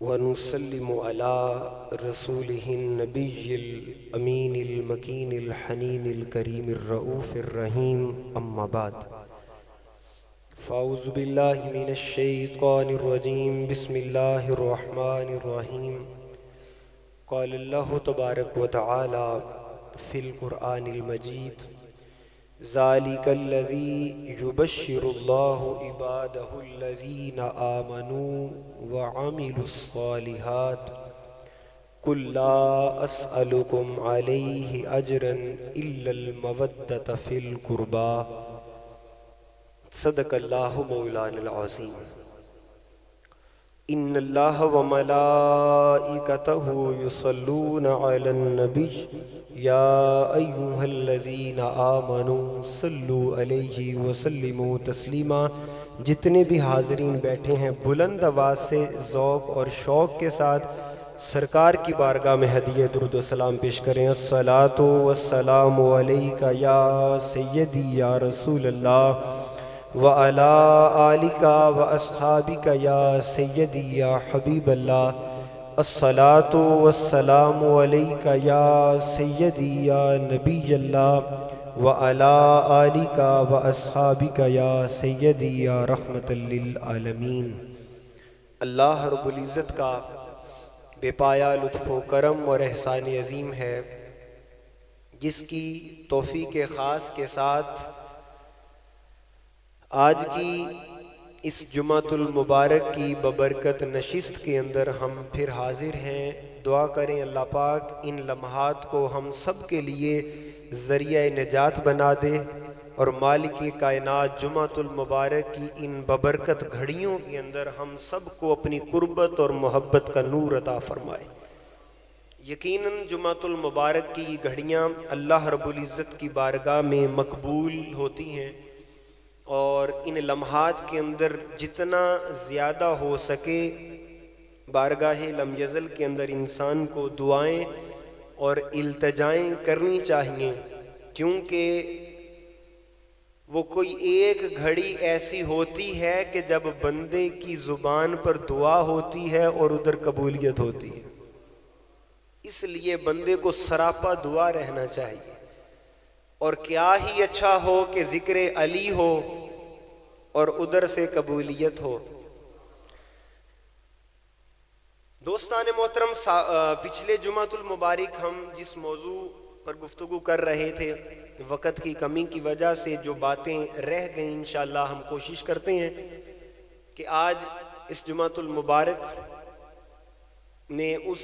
ونسلم على رسوله النبي الأمين المكين الحنين الكريم الرؤوف الرحيم أما بعد فأعوذ بالله من الشيطان الرجيم بسم الله الرحمن الرحيم قال الله تبارك وتعالى في القرآن المجيد ذلك الذي يبشر الله عباده الذين آمنوا وعملوا الصالحات قل لا أسألكم عليه أجرا إلا المودة في القربى صدق الله مولانا العظيم ان اللہ وملائکتہ یصلون علی النبی یا ایہا الذین آمنوا صلوا علیہ وسلموا تسلیما۔ جتنے بھی حاضرین بیٹھے ہیں بلند آواز سے ذوق اور شوق کے ساتھ سرکار کی بارگاہ میں ہدیہ درود و سلام پیش کریں۔ الصلاۃ والسلام علیک یا سیدی یا رسول اللہ وَعَلَىٰ آلِكَ وَأَصْحَابِكَ يَا سَيِّدِي يَا حَبِيبَ اللَّهِ الصَّلَاةُ وَالسَّلَامُ عَلَيْكَ يَا سَيِّدِي يَا نَبِيَّ اللَّهِ وَعَلَىٰ آلِكَ وَأَصْحَابِكَ يَا سَيِّدِي يَا رَحْمَةً لِّلْعَالَمِينَ۔ اللہ رب العزت کا بے پایا لطف و کرم اور احسان عظیم ہے، جس کی توفیق خاص کے ساتھ آج کی اس جمعۃ المبارک کی ببرکت نشست کے اندر ہم پھر حاضر ہیں۔ دعا کریں اللہ پاک ان لمحات کو ہم سب کے لیے ذریعہ نجات بنا دے اور مالک کائنات جمعۃ المبارک کی ان ببرکت گھڑیوں کے اندر ہم سب کو اپنی قربت اور محبت کا نور عطا فرمائے۔ یقیناً جمعۃ المبارک کی گھڑیاں اللہ رب العزت کی بارگاہ میں مقبول ہوتی ہیں، اور ان لمحات کے اندر جتنا زیادہ ہو سکے بارگاہ لم یزل کے اندر انسان کو دعائیں اور التجائیں کرنی چاہیے، کیونکہ وہ کوئی ایک گھڑی ایسی ہوتی ہے کہ جب بندے کی زبان پر دعا ہوتی ہے اور ادھر قبولیت ہوتی ہے۔ اس لیے بندے کو سراپا دعا رہنا چاہیے، اور کیا ہی اچھا ہو کہ ذکر علی ہو اور ادھر سے قبولیت ہو۔ دوستان محترم، پچھلے جمعۃ المبارک ہم جس موضوع پر گفتگو کر رہے تھے، وقت کی کمی کی وجہ سے جو باتیں رہ گئیں انشاءاللہ ہم کوشش کرتے ہیں کہ آج اس جمعۃ المبارک میں اس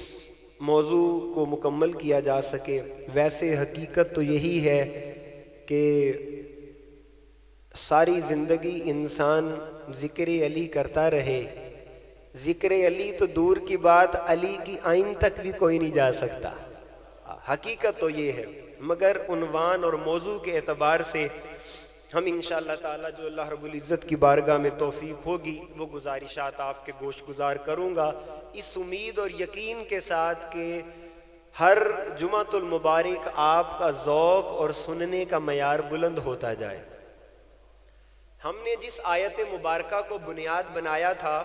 موضوع کو مکمل کیا جا سکے۔ ویسے حقیقت تو یہی ہے کہ ساری زندگی انسان ذکر علی کرتا رہے، ذکر علی تو دور کی بات، علی کی آئین تک بھی کوئی نہیں جا سکتا۔ حقیقت تو یہ ہے، مگر عنوان اور موضوع کے اعتبار سے ہم انشاءاللہ تعالی جو اللہ رب العزت کی بارگاہ میں توفیق ہوگی وہ گزارشات آپ کے گوش گزار کروں گا، اس امید اور یقین کے ساتھ کہ ہر جمعۃ المبارک آپ کا ذوق اور سننے کا معیار بلند ہوتا جائے۔ ہم نے جس آیت مبارکہ کو بنیاد بنایا تھا،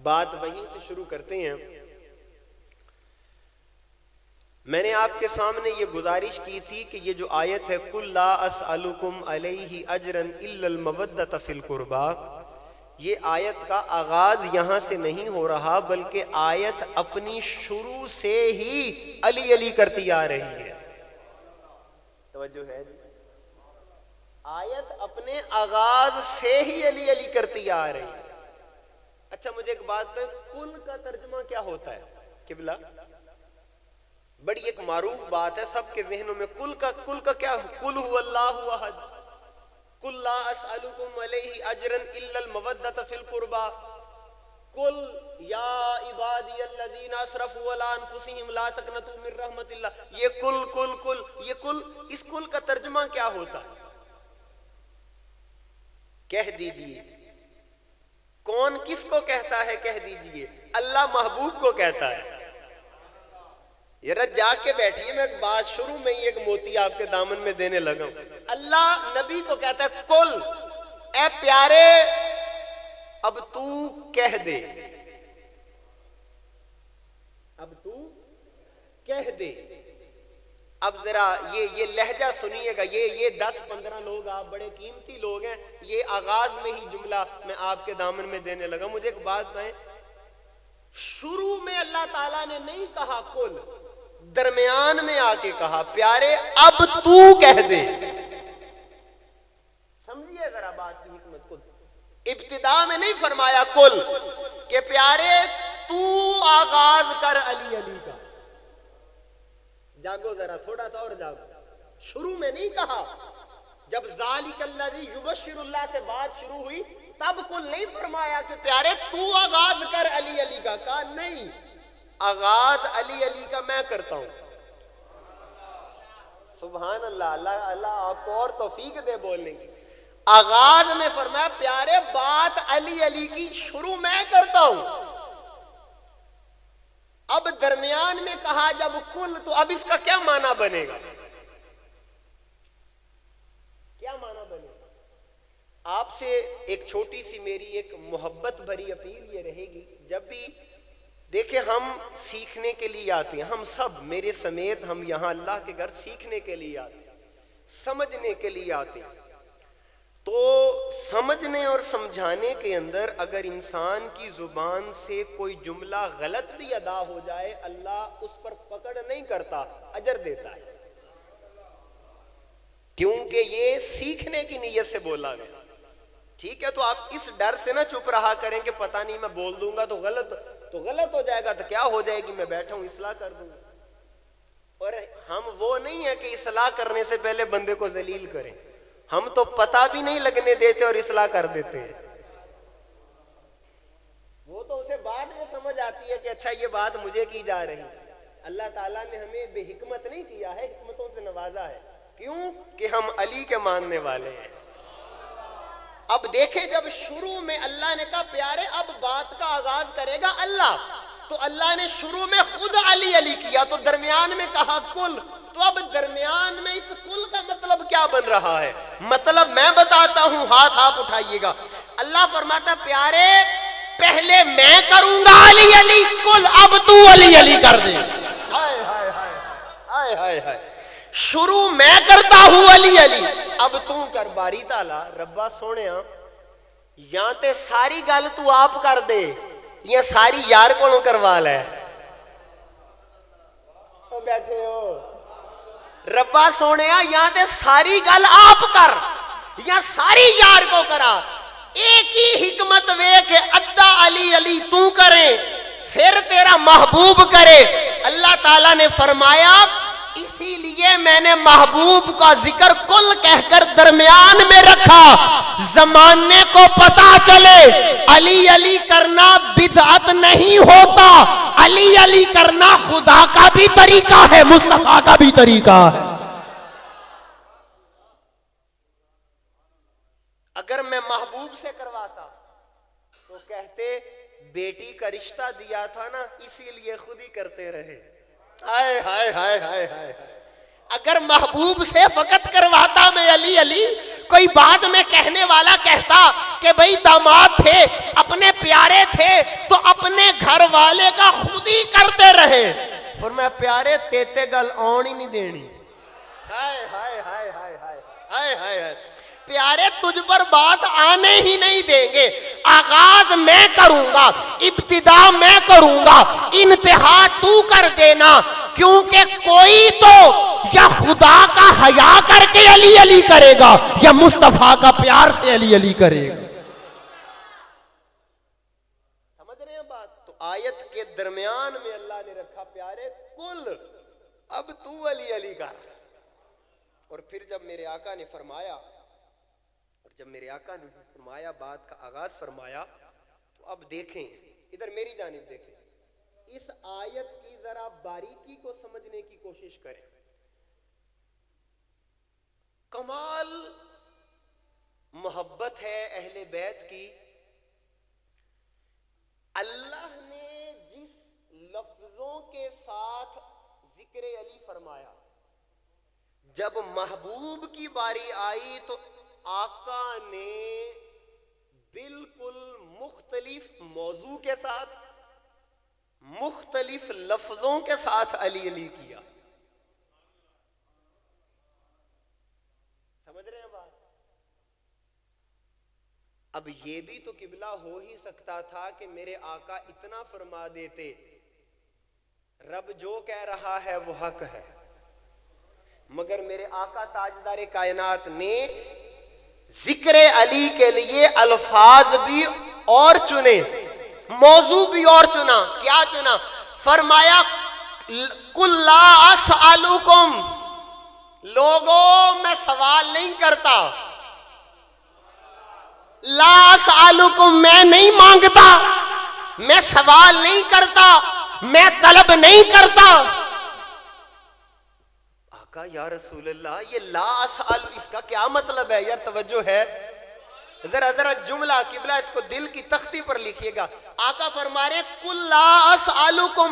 بات وہیں سے شروع کرتے ہیں۔ میں نے آپ کے سامنے یہ گزارش کی تھی کہ یہ جو آیت ہے قُل لَا أَسْأَلُكُمْ عَلَيْهِ أَجْرًا إِلَّا الْمَوَدَّةَ فِي الْقُرْبَى، یہ آیت کا آغاز یہاں سے نہیں ہو رہا، بلکہ آیت اپنی شروع سے ہی علی علی کرتی آ رہی ہے۔ توجہ ہے جی؟ آیت اپنے آغاز سے ہی علی علی کرتی آ رہی ہے۔ اچھا مجھے ایک بات تو کل کا ترجمہ کیا ہوتا ہے قبلہ؟ بڑی ایک معروف بات ہے سب کے ذہنوں میں، کل کا کیا؟ قل هو اللہ احد، قل لا اسألکم علیہ اجرا الا المودۃ فی القربى، قل یا عبادی الذین اسرفوا علی انفسہم لا تقنطوا من رحمت اللہ۔ یہ کل یہ کل، اس کل کا ترجمہ کیا ہوتا ہے؟ کہہ دیجئے۔ کون کس کو کہتا ہے کہہ دیجئے؟ اللہ محبوب کو کہتا ہے۔ ذرا جا کے بیٹھیے، میں ایک بات شروع میں ہی ایک موتی آپ کے دامن میں دینے لگا ہوں۔ اللہ نبی کو کہتا ہے کل، اے پیارے اب تو کہہ دے۔ اب تو کہہ دے. اب ذرا یہ لہجہ سنیے گا. یہ 10-15 لوگ آپ بڑے قیمتی لوگ ہیں. یہ آغاز میں ہی جملہ میں آپ کے دامن میں دینے لگا. مجھے ایک بات بتائیں, شروع میں اللہ تعالیٰ نے نہیں کہا کل, درمیان میں آ کے کہا پیارے اب تو کہہ دے. سمجھیے ذرا بات کی حکمت کو. ابتدا میں نہیں فرمایا کل کہ پیارے تو آغاز کر علی علی کا. جاگو ذرا, تھوڑا سا اور جاگو. شروع میں نہیں کہا. جب ذالک الذی یبشر اللہ سے بات شروع ہوئی تب کل نہیں فرمایا کہ پیارے تو آغاز کر علی علی کا. کہا نہیں, آغاز علی علی کا میں کرتا ہوں. سبحان اللہ. اللہ آپ کو اور توفیق دے بولنے کی. آغاز میں فرمایا پیارے بات علی علی کی شروع میں کرتا ہوں. اب درمیان میں کہا جب کل, تو اب اس کا کیا معنی بنے گا؟ کیا معنی بنے گا؟ آپ سے ایک چھوٹی سی میری ایک محبت بھری اپیل یہ رہے گی, جب بھی دیکھیں ہم سیکھنے کے لیے آتے ہیں, ہم سب میرے سمیت ہم یہاں اللہ کے گھر سیکھنے کے لیے آتے ہیں, سمجھنے کے لیے آتے ہیں. تو سمجھنے اور سمجھانے کے اندر اگر انسان کی زبان سے کوئی جملہ غلط بھی ادا ہو جائے, اللہ اس پر پکڑ نہیں کرتا, اجر دیتا ہے. کیونکہ یہ سیکھنے کی نیت سے بولا گیا. ٹھیک ہے, تو آپ اس ڈر سے نہ چپ رہا کریں کہ پتہ نہیں میں بول دوں گا تو غلط ہو جائے گا, تو کیا ہو جائے گی, میں بیٹھا ہوں اصلاح کر دوں گا. اور ہم وہ نہیں ہے کہ اصلاح کرنے سے پہلے بندے کو ذلیل کریں. ہم تو پتہ بھی نہیں لگنے دیتے اور اصلاح کر دیتے ہیں. وہ تو اسے بعد میں سمجھ آتی ہے کہ اچھا یہ بات مجھے کی جا رہی. اللہ تعالیٰ نے ہمیں بے حکمت نہیں کیا ہے, حکمتوں سے نوازا ہے. کیوں کہ ہم علی کے ماننے والے ہیں. اب دیکھیں جب شروع میں اللہ نے کہا پیارے اب بات کا آغاز کرے گا اللہ, تو اللہ نے شروع میں خود علی علی کیا, تو درمیان میں کہا کل. تو اب درمیان میں اس کل کا مطلب کیا بن رہا ہے؟ مطلب میں بتاتا ہوں, ہاتھ آپ اٹھائیے گا. اللہ فرماتا پیارے پہلے میں کروں گا علی علی کل, اب تو علی علی کر دے. ہائے ہائے ہائے ہائے ہائے. شروع میں کرتا ہوں علی علی, اب تو کر. باری تعالی ربا سونیا یا تے ساری گل تو آپ کر دے یا ساری یار کو کروا لے. بیٹھے ہو ربا سونیا یا تے ساری گل آپ کر یا ساری یار کو کرا. ایک ہی حکمت وے کہ ادھا علی علی تو کرے پھر تیرا محبوب کرے. اللہ تعالیٰ نے فرمایا اسی لیے میں نے محبوب کا ذکر کل کہہ کر درمیان میں رکھا, زمانے کو پتا چلے علی علی کرنا بدعت نہیں ہوتا, علی علی کرنا خدا کا بھی طریقہ ہے, مصطفیٰ کا بھی طریقہ ہے. اگر میں محبوب سے کرواتا تو کہتے بیٹی کا رشتہ دیا تھا نا اسی لیے خود ہی کرتے رہے. ہائے ہائے ہائے ہائے ہائے. اگر محبوب سے فقط کرواتا میں علی علی, کوئی بعد میں کہنے والا کہتا کہ بھئی داماد تھے اپنے پیارے تھے تو اپنے گھر والے کا خود ہی کرتے رہے. فرمایا پیارے تیتے گل آن ہی نہیں دینی. ہائے ہائے ہائے ہائے ہائے ہائے ہائے. پیارے تجھ پر بات آنے ہی نہیں دیں گے. آغاز میں کروں گا, ابتدا میں کروں گا, انتہا تو کر دینا. کیونکہ کوئی تو یا خدا کا حیا کر کے علی علی کرے گا یا مصطفیٰ کا پیار سے علی علی کرے گا. سمجھ رہے ہیں بات؟ تو آیت کے درمیان میں اللہ نے رکھا پیارے کل, اب تو علی علی کر. اور پھر جب میرے آقا نے فرمایا بات کا آغاز فرمایا, تو اب دیکھیں ادھر میری جانب دیکھیں, اس آیت کی ذرا باریکی کو سمجھنے کی کوشش کریں. کمال محبت ہے اہل بیت کی. اللہ نے جس لفظوں کے ساتھ ذکر علی فرمایا, جب محبوب کی باری آئی تو آقا نے بالکل مختلف موضوع کے ساتھ مختلف لفظوں کے ساتھ علی علی کیا. سمجھ رہے ہیں بات؟ اب یہ بھی تو قبلہ ہو ہی سکتا تھا کہ میرے آقا اتنا فرما دیتے رب جو کہہ رہا ہے وہ حق ہے، مگر میرے آقا تاجدار کائنات نے ذکر علی کے لیے الفاظ بھی اور چنے، موضوع بھی اور چنا. کیا چنا؟ فرمایا قُلْ لَا أَسْأَلُكُمْ، لوگوں میں سوال نہیں کرتا. لا اسألکم، میں نہیں مانگتا، میں سوال نہیں کرتا، میں طلب نہیں کرتا. آقا یا رسول اللہ یہ لا اسأل اس کا کیا مطلب ہے؟ یار توجہ ہے، ذرا جملہ قبلہ اس کو دل کی تختی پر لکھیے گا. آقا فرما رہے قُلْ لَا أَسْأَلُكُمْ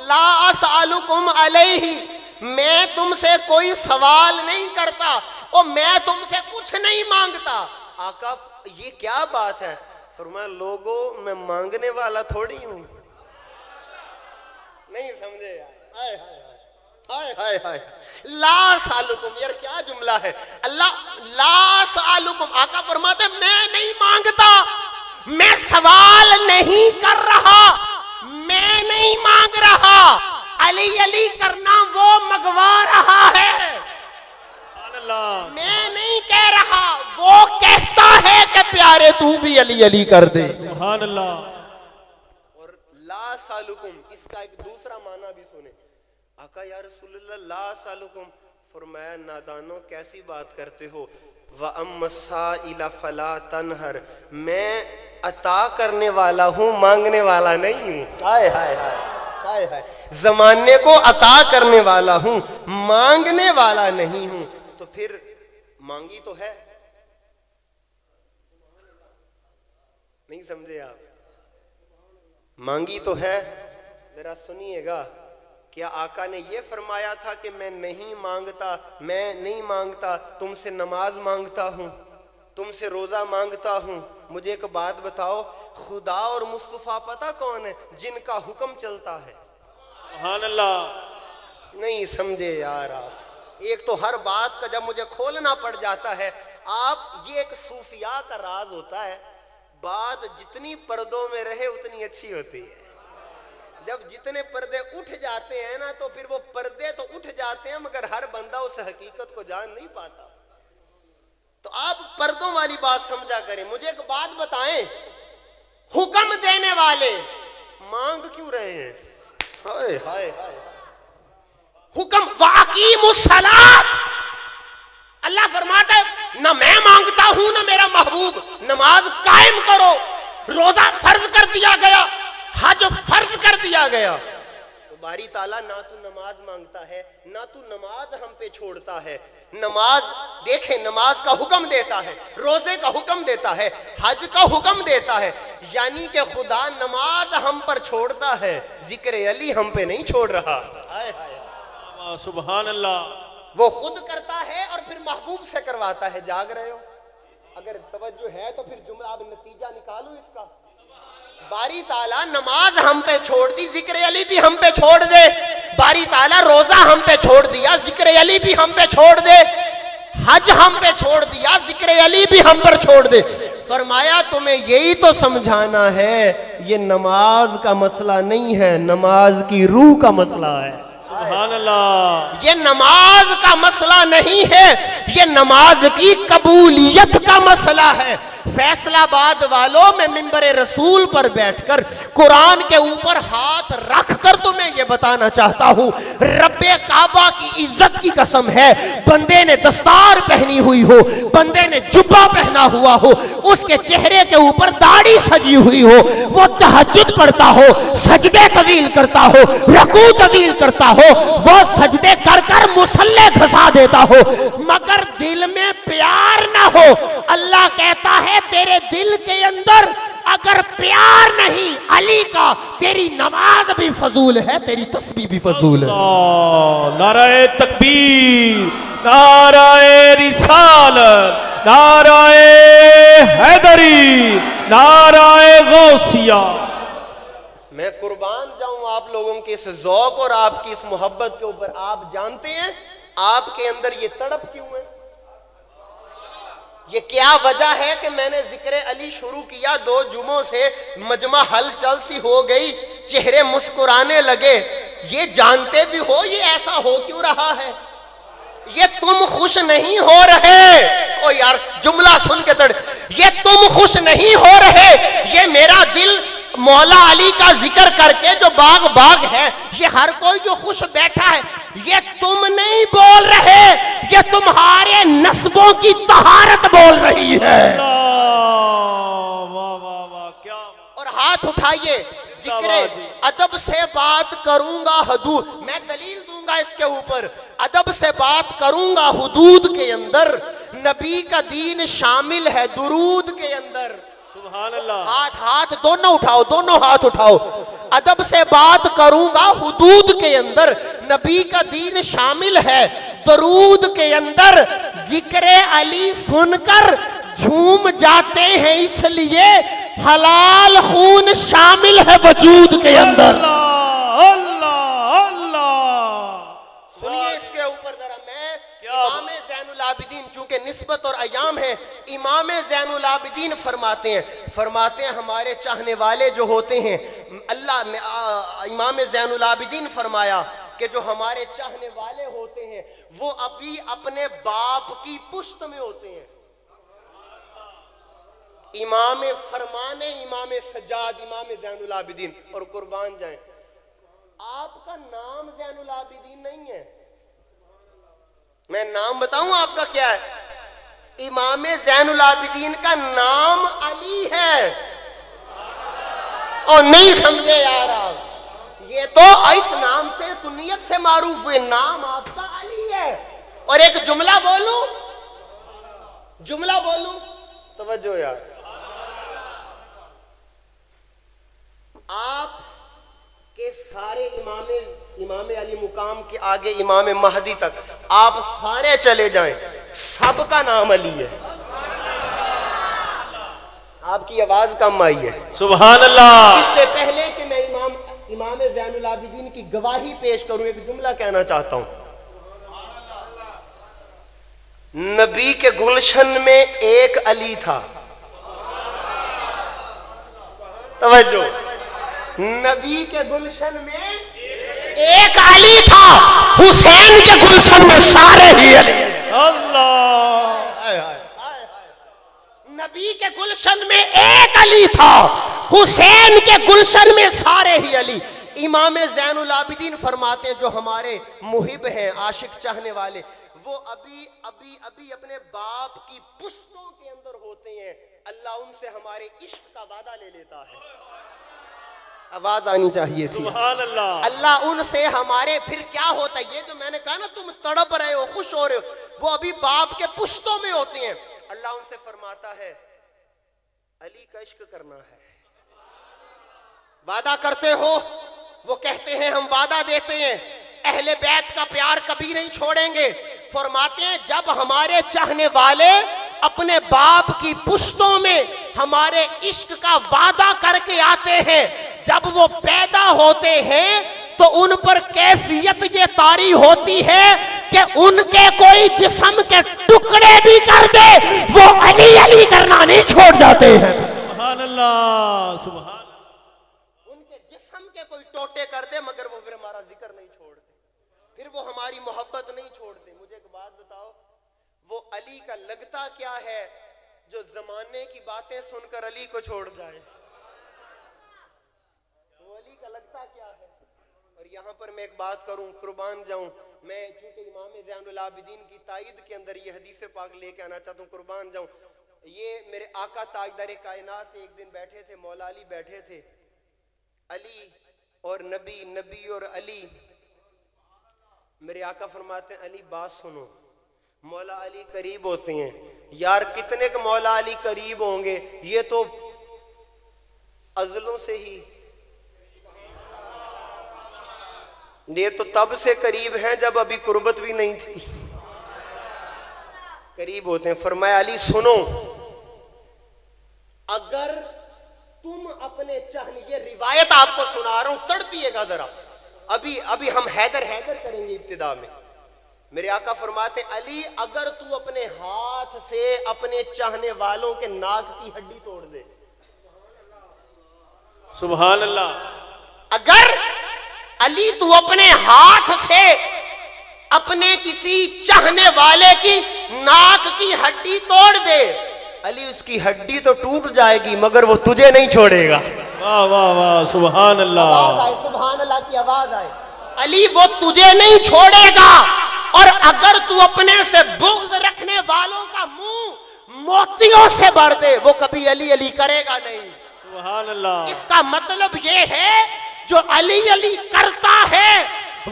لا أَسْأَلُكُمْ عَلَيْهِ، میں تم سے کوئی سوال نہیں کرتا اور میں تم سے کچھ نہیں مانگتا. آقا یہ کیا بات ہے؟ فرمایا لوگوں میں مانگنے والا تھوڑی ہوں. نہیں سمجھے یار؟ ہائے ہائے ہائے ہائے ہائے. لا سالکم، یار کیا جملہ ہے. اللہ لا سالکم، آقا فرماتے میں نہیں مانگتا، میں سوال نہیں کر رہا، میں نہیں مانگ رہا. علی علی کرنا وہ منگوا رہا ہے، میں نہیں کہہ رہا. وہ کہتا ہے کہ پیارے تو بھی علی علی کر دے. سبحان اللہ. اور لا سالکم اس کا ایک دوسرا معنی بھی سنیں. آقا یا رسول اللہ لا سالکم، فرمایا نادانو کیسی بات کرتے ہو. وَأَمَّا السَّائِلَ فَلَا تَنْهَرْ، میں عطا کرنے والا ہوں، مانگنے والا نہیں ہوں. ہائے ہائے ہائے ہائے. زمانے کو عطا کرنے والا ہوں، مانگنے والا نہیں ہوں. تو پھر مانگی تو ہے. نہیں سمجھے آپ؟ مانگی تو ہے. ذرا سنیے گا، کیا آقا نے یہ فرمایا تھا کہ میں نہیں مانگتا، میں نہیں مانگتا، تم سے نماز مانگتا ہوں، تم سے روزہ مانگتا ہوں؟ مجھے ایک بات بتاؤ، خدا اور مصطفیٰ پتہ کون ہے؟ جن کا حکم چلتا ہے. سبحان اللہ. نہیں سمجھے یار آپ؟ ایک تو ہر بات کا جب مجھے کھولنا پڑ جاتا ہے. آپ یہ ایک صوفیاء کا راز ہوتا ہے، بات جتنی پردوں میں رہے اتنی اچھی ہوتی ہے. جب جتنے پردے اٹھ جاتے ہیں نا تو پھر وہ پردے تو اٹھ جاتے ہیں مگر ہر بندہ اس حقیقت کو جان نہیں پاتا. تو آپ پردوں والی بات سمجھا کریں. مجھے ایک بات بتائیں، حکم دینے والے مانگ کیوں رہے ہیں؟ ہائے ہائے ہائے. حکم وَأَقِیمُوا الصَّلَاةَ، اللہ فرماتا ہے نہ میں مانگتا ہوں نہ میرا محبوب. نماز قائم کرو. روزہ فرض کر دیا گیا، حج فرض کر دیا گیا. تو باری تعالیٰ نہ تو نماز مانگتا ہے نہ تو نماز ہم پہ چھوڑتا ہے. نماز دیکھیں، نماز کا حکم دیتا ہے، روزے کا حکم دیتا ہے، حج کا حکم دیتا ہے. یعنی کہ خدا نماز ہم پر چھوڑتا ہے، ذکر علی ہم پہ نہیں چھوڑ رہا. سبحان اللہ. وہ خود کرتا ہے اور پھر محبوب سے کرواتا ہے. جاگ رہے ہو؟ اگر توجہ ہے تو پھر جملہ اب نتیجہ نکالو اس کا. باری تعالیٰ نماز ہم پہ چھوڑ دی، ذکر علی بھی ہم پہ چھوڑ دے. باری تعالیٰ روزہ ہم پہ چھوڑ دیا، ذکر علی بھی ہم پہ چھوڑ دے. حج ہم پہ چھوڑ دیا، ذکر علی بھی ہم پر چھوڑ دے. فرمایا تمہیں یہی تو سمجھانا ہے یہ نماز کا مسئلہ نہیں ہے، نماز کی روح کا مسئلہ ہے. سبحان اللہ. یہ نماز کا مسئلہ نہیں ہے، یہ نماز کی قبولیت کا مسئلہ ہے. فیصلہ آباد والوں میں منبر رسول پر بیٹھ کر قرآن کے اوپر ہاتھ رکھ کر تمہیں یہ بتانا چاہتا ہوں، رب کعبہ کی عزت کی قسم ہے، بندے نے دستار پہنی ہوئی ہو، بندے نے جبہ پہنا ہوا ہو، اس کے چہرے کے اوپر داڑھی سجی ہوئی ہو، وہ تہجد پڑھتا ہو، سجدے طویل کرتا ہو، رکوع طویل کرتا ہو، وہ سجدے کر کر مصلی دھسا دیتا ہو، مگر دل میں پیار نہ ہو. اللہ کہتا ہے تیرے دل کے اندر اگر پیار نہیں علی کا، تیری نماز بھی فضول ہے، تیری تسبیح بھی فضول ہے. نعرہ تکبیر، نعرہ رسالت، نعرہ حیدری، نعرہ غوثیہ. میں قربان جاؤں آپ لوگوں کے اس ذوق اور آپ کی اس محبت کے اوپر. آپ جانتے ہیں آپ کے اندر یہ تڑپ کیوں ہے؟ یہ کیا وجہ ہے کہ میں نے ذکر علی شروع کیا 2 جمعوں سے مجمع ہلچل سی ہو گئی, چہرے مسکرانے لگے. یہ جانتے بھی ہو یہ ایسا ہو کیوں رہا ہے؟ یہ تم خوش نہیں ہو رہے, او یار جملہ سن کے یہ تم خوش نہیں ہو رہے, یہ میرا دل مولا علی کا ذکر کر کے جو باغ باغ ہے, یہ ہر کوئی جو خوش بیٹھا ہے, یہ تم نہیں بول رہے, یہ تمہارے نسبوں کی طہارت بول رہی ہے. واہ واہ واہ کیا. اور ہاتھ اٹھائیے, ذکر ادب سے بات کروں گا حدود, میں دلیل دوں گا اس کے اوپر. ادب سے بات کروں گا حدود کے اندر, نبی کا دین شامل ہے درود کے اندر. سبحان اللہ. ہاتھ دونوں اٹھاؤ, دونوں ہاتھ اٹھاؤ. ادب سے بات کروں گا حدود کے اندر, نبی کا دین شامل ہے درود کے اندر. ذکر علی سن کر جھوم جاتے ہیں اس لیے حلال خون شامل ہے وجود کے اندر. اللہ اللہ. سنیے اس کے اوپر ذرا. میں امام زین العابدین, چونکہ نسبت اور ایام ہے, امام زین العابدین فرماتے ہیں ہمارے چاہنے والے جو ہوتے ہیں, اللہ نے امام زین العابدین فرمایا کہ جو ہمارے چاہنے والے ہوتے ہیں وہ ابھی اپنے باپ کی پشت میں ہوتے ہیں. امام فرمان, امام سجاد, امام زین العابدین. اور قربان جائیں, آپ کا نام زین العابدین نہیں ہے, میں نام بتاؤں آپ کا کیا ہے؟ امام زین العابدین کا نام علی ہے. اور نہیں سمجھے یار آپ, یہ تو اس نام سے کنیت سے معروف ہوئے, نام آپ کا علی ہے. اور ایک جملہ بولوں, توجہ یار. آپ کے سارے امام علی مقام کے آگے امام مہدی تک آپ سارے چلے جائیں, سب کا نام علی ہے. آپ کی آواز کم آئی ہے. سبحان اللہ. اس سے پہلے کہ میں امام زین العابدین کی گواہی پیش کروں, ایک جملہ کہنا چاہتا ہوں. نبی کے گلشن میں ایک علی تھا. توجہ, نبی کے گلشن میں ایک علی تھا, حسین کے گلشن میں سارے ہی علی. اللہ. نبی کے گلشن میں ایک علی تھا, حسین کے گلشن میں سارے ہی علی. امام زین العابدین فرماتے ہیں جو ہمارے محب ہیں, عاشق چاہنے والے, وہ ابھی اپنے باپ کی پشتوں کے اندر ہوتے ہیں. اللہ ان سے ہمارے عشق کا وعدہ لے لیتا ہے. آواز آنی چاہیے تھی. سبحان اللہ. اللہ ان سے ہمارے, پھر کیا ہوتا ہے, یہ جو میں نے کہا نا تم تڑپ رہے ہو, خوش ہو رہے ہو, وہ ابھی باپ کے پشتوں میں ہوتے ہیں. اللہ ان سے فرماتا ہے علی کا عشق کرنا ہے, وعدہ کرتے ہو؟ وہ کہتے ہیں ہم وعدہ دیتے ہیں, اہل بیت کا پیار کبھی نہیں چھوڑیں گے. فرماتے ہیں جب ہمارے چاہنے والے اپنے باپ کی پشتوں میں ہمارے عشق کا وعدہ کر کے آتے ہیں, جب وہ پیدا ہوتے ہیں تو ان پر کیفیت یہ طاری ہوتی ہے کہ ان کے کوئی جسم کے ٹکڑے بھی کر دے وہ علی علی کرنا نہیں چھوڑ جاتے ہیں. سبحان اللہ. سبحان. ان کے جسم کے کوئی ٹوٹے کر دے مگر وہ پھر ہمارا ذکر نہیں چھوڑتے, پھر وہ ہماری محبت نہیں چھوڑتے. مجھے ایک بات بتاؤ, وہ علی کا لگتا کیا ہے جو زمانے کی باتیں سن کر علی کو چھوڑ جائے؟ وہ علی کا لگتا کیا ہے؟ اور یہاں پر میں ایک بات کروں, قربان جاؤں, میں چونکہ امام زین العابدین کی تائید کے اندر یہ حدیث پاک لے کے آنا چاہتا ہوں, قربان جاؤں. یہ میرے آقا تاجدار کائنات ایک دن بیٹھے تھے, مولا علی بیٹھے تھے, علی اور نبی اور علی. میرے آقا فرماتے ہیں علی بات سنو, مولا علی قریب ہوتے ہیں. یار کتنے کے مولا علی قریب ہوں گے, یہ تو ازلوں سے ہی, یہ تو تب سے قریب ہیں جب ابھی قربت بھی نہیں تھی, قریب ہوتے ہیں. فرمایا علی سنو, اگر تم اپنے چاہنے، یہ روایت آپ کو سنا رہا ہوں، تڑپیے گا ذرا. ابھی ہم حیدر کریں گے ابتدا میں. میرے آقا فرماتے علی اگر تو اپنے ہاتھ سے اپنے چاہنے والوں کے ناک کی ہڈی توڑ دے، سبحان اللہ. اگر علی تو اپنے ہاتھ سے اپنے کسی چاہنے والے کی ناک کی ہڈی توڑ دے، علی اس کی ہڈی تو ٹوٹ جائے گی مگر وہ تجھے نہیں چھوڑے گا. واہ واہ واہ سبحان اللہ. آواز آئے، سبحان اللہ کی آواز آئے. علی وہ تجھے نہیں چھوڑے گا. اور اگر تو اپنے سے بغض رکھنے والوں کا منہ موتیوں سے بھر دے، وہ کبھی علی علی کرے گا نہیں. سبحان اللہ. اس کا مطلب یہ ہے جو علی علی کرتا ہے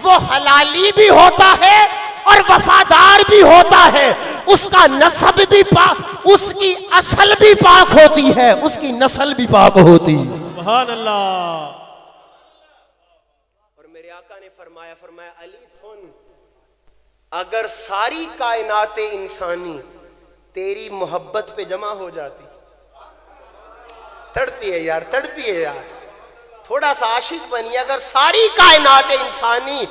وہ حلالی بھی ہوتا ہے اور وفادار بھی ہوتا ہے. اس کا نسب بھی پاک، اس کی اصل بھی پاک ہوتی ہے، اس کی نسل بھی پاک ہوتی ہے. سبحان اللہ. اور میرے آقا نے فرمایا علی سن، اگر ساری کائنات انسانی تیری محبت پہ جمع ہو جاتی، تڑپی ہے یار، تھوڑا سا عاشق بنیے. اگر ساری کائنات انسانی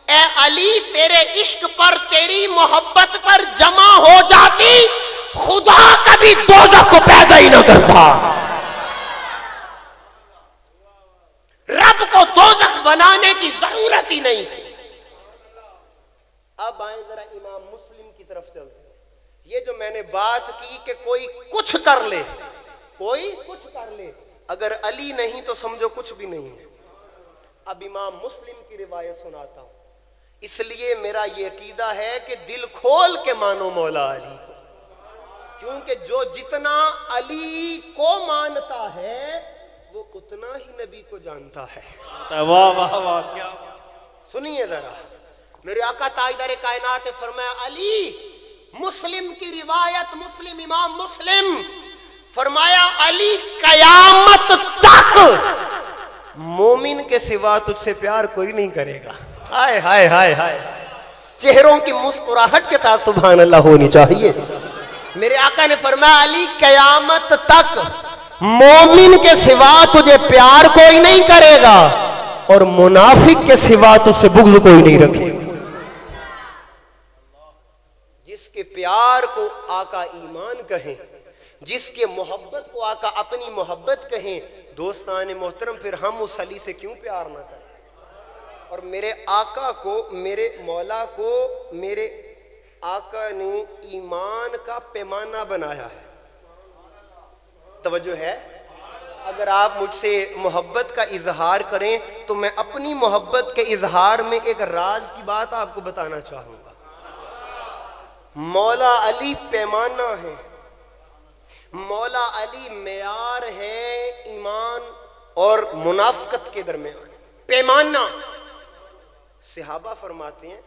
اے علی تیرے عشق پر، تیری محبت پر جمع ہو جاتی، خدا کبھی دوزخ کو پیدا ہی نہ کرتا. رب کو دوزخ بنانے کی ضرورت ہی نہیں تھی. اب آئیں ذرا امام مسلم کی طرف چلتے ہیں. یہ جو میں نے بات کی کہ کوئی کچھ کر لے، اگر علی نہیں تو سمجھو کچھ بھی نہیں ہے. اب امام مسلم کی روایت سناتا ہوں. اس لیے میرا یہ عقیدہ ہے کہ دل کھول کے مانو مولا علی کو، کیونکہ جو جتنا علی کو مانتا ہے وہ اتنا ہی نبی کو جانتا ہے. واہ واہ واہ کیا. سنیے ذرا، میرے آقا تاجدار کائنات نے فرمایا علی، مسلم کی روایت، مسلم امام مسلم فرمایا علی قیامت تک مومن کے سوا تجھ سے پیار کوئی نہیں کرے گا. ہائے ہائے ہائے ہائے. چہروں کی مسکراہٹ کے ساتھ سبحان اللہ ہونی چاہیے. میرے آقا نے فرمایا علی قیامت تک مومن کے سوا تجھے پیار کوئی نہیں کرے گا اور منافق کے سوا تجھ سے بغض کوئی نہیں رکھے گا. جس کے پیار کو آقا ایمان کہیں، جس کے محبت کو آقا اپنی محبت کہیں، دوستان محترم پھر ہم اس علی سے کیوں پیار نہ کریں. اور میرے آقا کو، میرے مولا کو میرے آقا نے ایمان کا پیمانہ بنایا ہے. توجہ ہے؟ اگر آپ مجھ سے محبت کا اظہار کریں تو میں اپنی محبت کے اظہار میں ایک راز کی بات آپ کو بتانا چاہوں گا. مولا علی پیمانہ ہے، مولا علی معیار ہے ایمان اور منافقت کے درمیان. پیمانہ. صحابہ فرماتے ہیں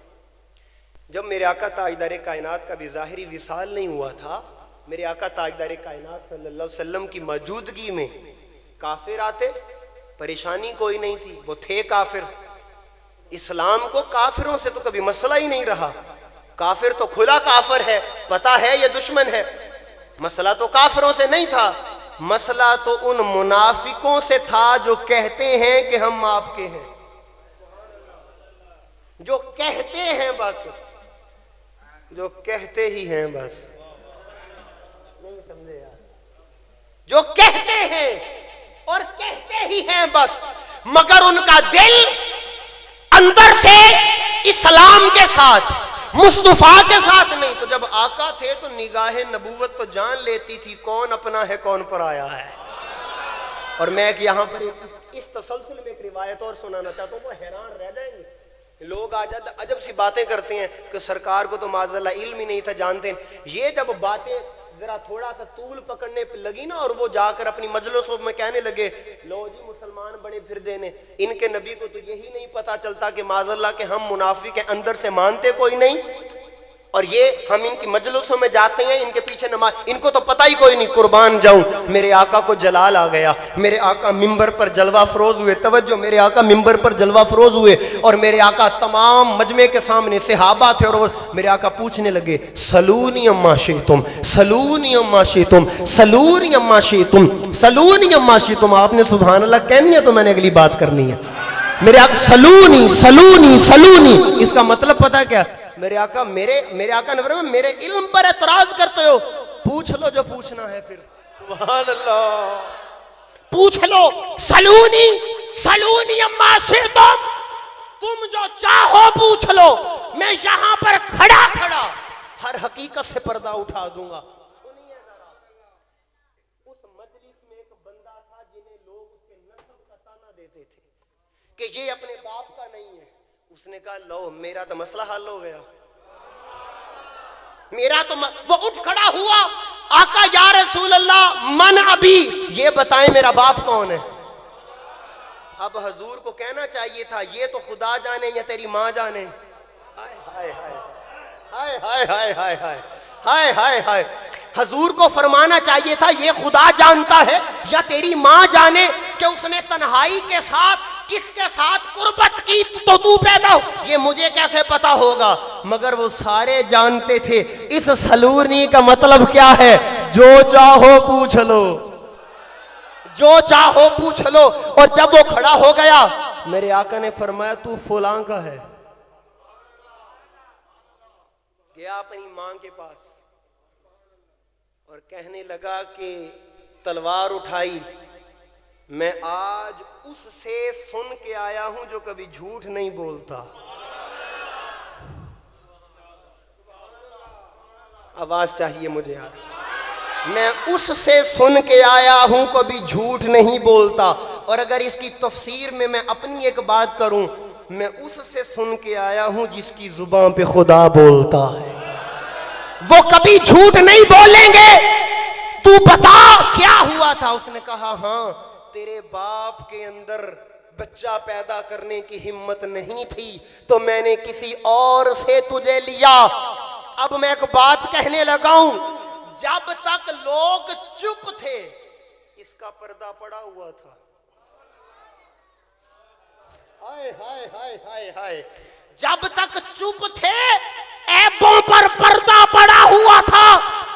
جب میرے آقا تاجدار کائنات کا بھی ظاہری وصال نہیں ہوا تھا، میرے آقا تاجدار کائنات صلی اللہ علیہ وسلم کی موجودگی میں کافر آتے، پریشانی کوئی نہیں تھی، وہ تھے کافر. اسلام کو کافروں سے تو کبھی مسئلہ ہی نہیں رہا. کافر تو کھلا کافر ہے، پتا ہے یہ دشمن ہے. مسئلہ تو کافروں سے نہیں تھا، مسئلہ تو ان منافقوں سے تھا جو کہتے ہیں کہ ہم آپ کے ہیں، جو کہتے ہیں بس، جو کہتے ہی ہیں بس. نہیں سمجھے یار؟ جو کہتے ہیں اور کہتے ہی ہیں بس، مگر ان کا دل اندر سے اسلام کے ساتھ، مصطفیٰ کے ساتھ نہیں. تو جب آقا تھے تو نگاہ نبوت تو جان لیتی تھی کون اپنا ہے کون پرایا ہے. اور میں یہاں پر اس تسلسل میں ایک روایت اور سنانا چاہتا ہوں، وہ حیران رہ جائیں گے. لوگ آج عجب سی باتیں کرتے ہیں کہ سرکار کو تو معاذ اللہ علم ہی نہیں تھا، جانتے ہیں. یہ جب باتیں ذرا تھوڑا سا طول پکڑنے پہ لگی نا، اور وہ جا کر اپنی مجلسوں میں کہنے لگے لو جی مسلمان بڑے پھر دینے، ان کے نبی کو تو یہی نہیں پتا چلتا کہ معاذ اللہ کہ ہم منافق ہیں، اندر سے مانتے کوئی نہیں. اور یہ ہم ان کی مجلسوں میں جاتے ہیں، ان کے پیچھے نماز، ان کو تو پتہ ہی کوئی نہیں، قربان جاؤں میرے آقا کو جلال آ گیا، میرے آقا ممبر پر جلوہ فروز ہوئے، توجہ، میرے آقا ممبر پر جلوہ فروز ہوئے، اور میرے آقا تمام مجمع کے سامنے صحابہ تھے، اور میرے آقا پوچھنے لگے سلونی اما شئتم، سلونی اما شئتم، سلونی اما شئتم، سلونی اما شئتم۔ آپ نے سبحان اللہ کہنی ہے تو میں نے اگلی بات کرنی ہے۔ میرے آقا سلونی سلونی سلونی، اس کا مطلب پتہ کیا؟ میرے آقا نے فرمایا میرے علم پر اعتراض کرتے ہو، پوچھ لو جو پوچھنا ہے، پھر سبحان اللہ، پوچھ لو، سلونی سلونی اما شئتم، تم جو چاہو پوچھ لو، میں یہاں پر کھڑا کھڑا ہر حقیقت سے پردہ اٹھا دوں گا۔ سنیے ذرا، اس مجلس میں ایک بندہ تھا جنہیں لوگ اس کے نسب کا تانا دیتے تھے کہ یہ اپنے باپ کا نہیں ہے، اس نے کہا لو میرا تو مسئلہ حل ہو گیا، میرا تو وہ اٹھ کھڑا ہوا، آقا یا رسول اللہ من ابھی، یہ بتائیں میرا باپ کون ہے؟ اب حضور کو کہنا چاہیے تھا یہ تو خدا جانے یا تیری ماں جانے۔ ہائے ہائے ہائے ہائے ہائے ہائے ہائے ہائے ہائے، حضور کو فرمانا چاہیے تھا یہ خدا جانتا ہے یا تیری ماں جانے کہ اس نے تنہائی کے ساتھ کس کے ساتھ قربت کی تو پیدا ہو، یہ مجھے کیسے پتا ہوگا؟ مگر وہ سارے جانتے تھے اس سلونی کا مطلب کیا ہے، جو چاہو پوچھ لو، جو چاہو پوچھ لو۔ اور جب وہ کھڑا ہو گیا میرے آقا نے فرمایا تو فلاں کا ہے، گیا اپنی ماں کے پاس اور کہنے لگا کہ تلوار اٹھائی، میں آج اس سے سن کے آیا ہوں جو کبھی جھوٹ نہیں بولتا۔ آواز چاہیے مجھے یار، میں اس سے سن کے آیا ہوں کبھی جھوٹ نہیں بولتا۔ اور اگر اس کی تفسیر میں اپنی ایک بات کروں، میں اس سے سن کے آیا ہوں جس کی زبان پہ خدا بولتا ہے، وہ کبھی جھوٹ نہیں بولیں گے۔ تو بتا کیا ہوا تھا؟ اس نے کہا ہاں تیرے باپ کے اندر بچہ پیدا کرنے کی ہمت نہیں تھی تو میں نے کسی اور سے تجھے لیا۔ اب میں ایک بات کہنے لگا ہوں، جب تک لوگ چپ تھے اس کا پردہ پڑا ہوا تھا۔ ہائے ہائے ہائے ہائے ہائے، جب تک چپ تھے عیبوں پر پردہ پڑا ہوا تھا۔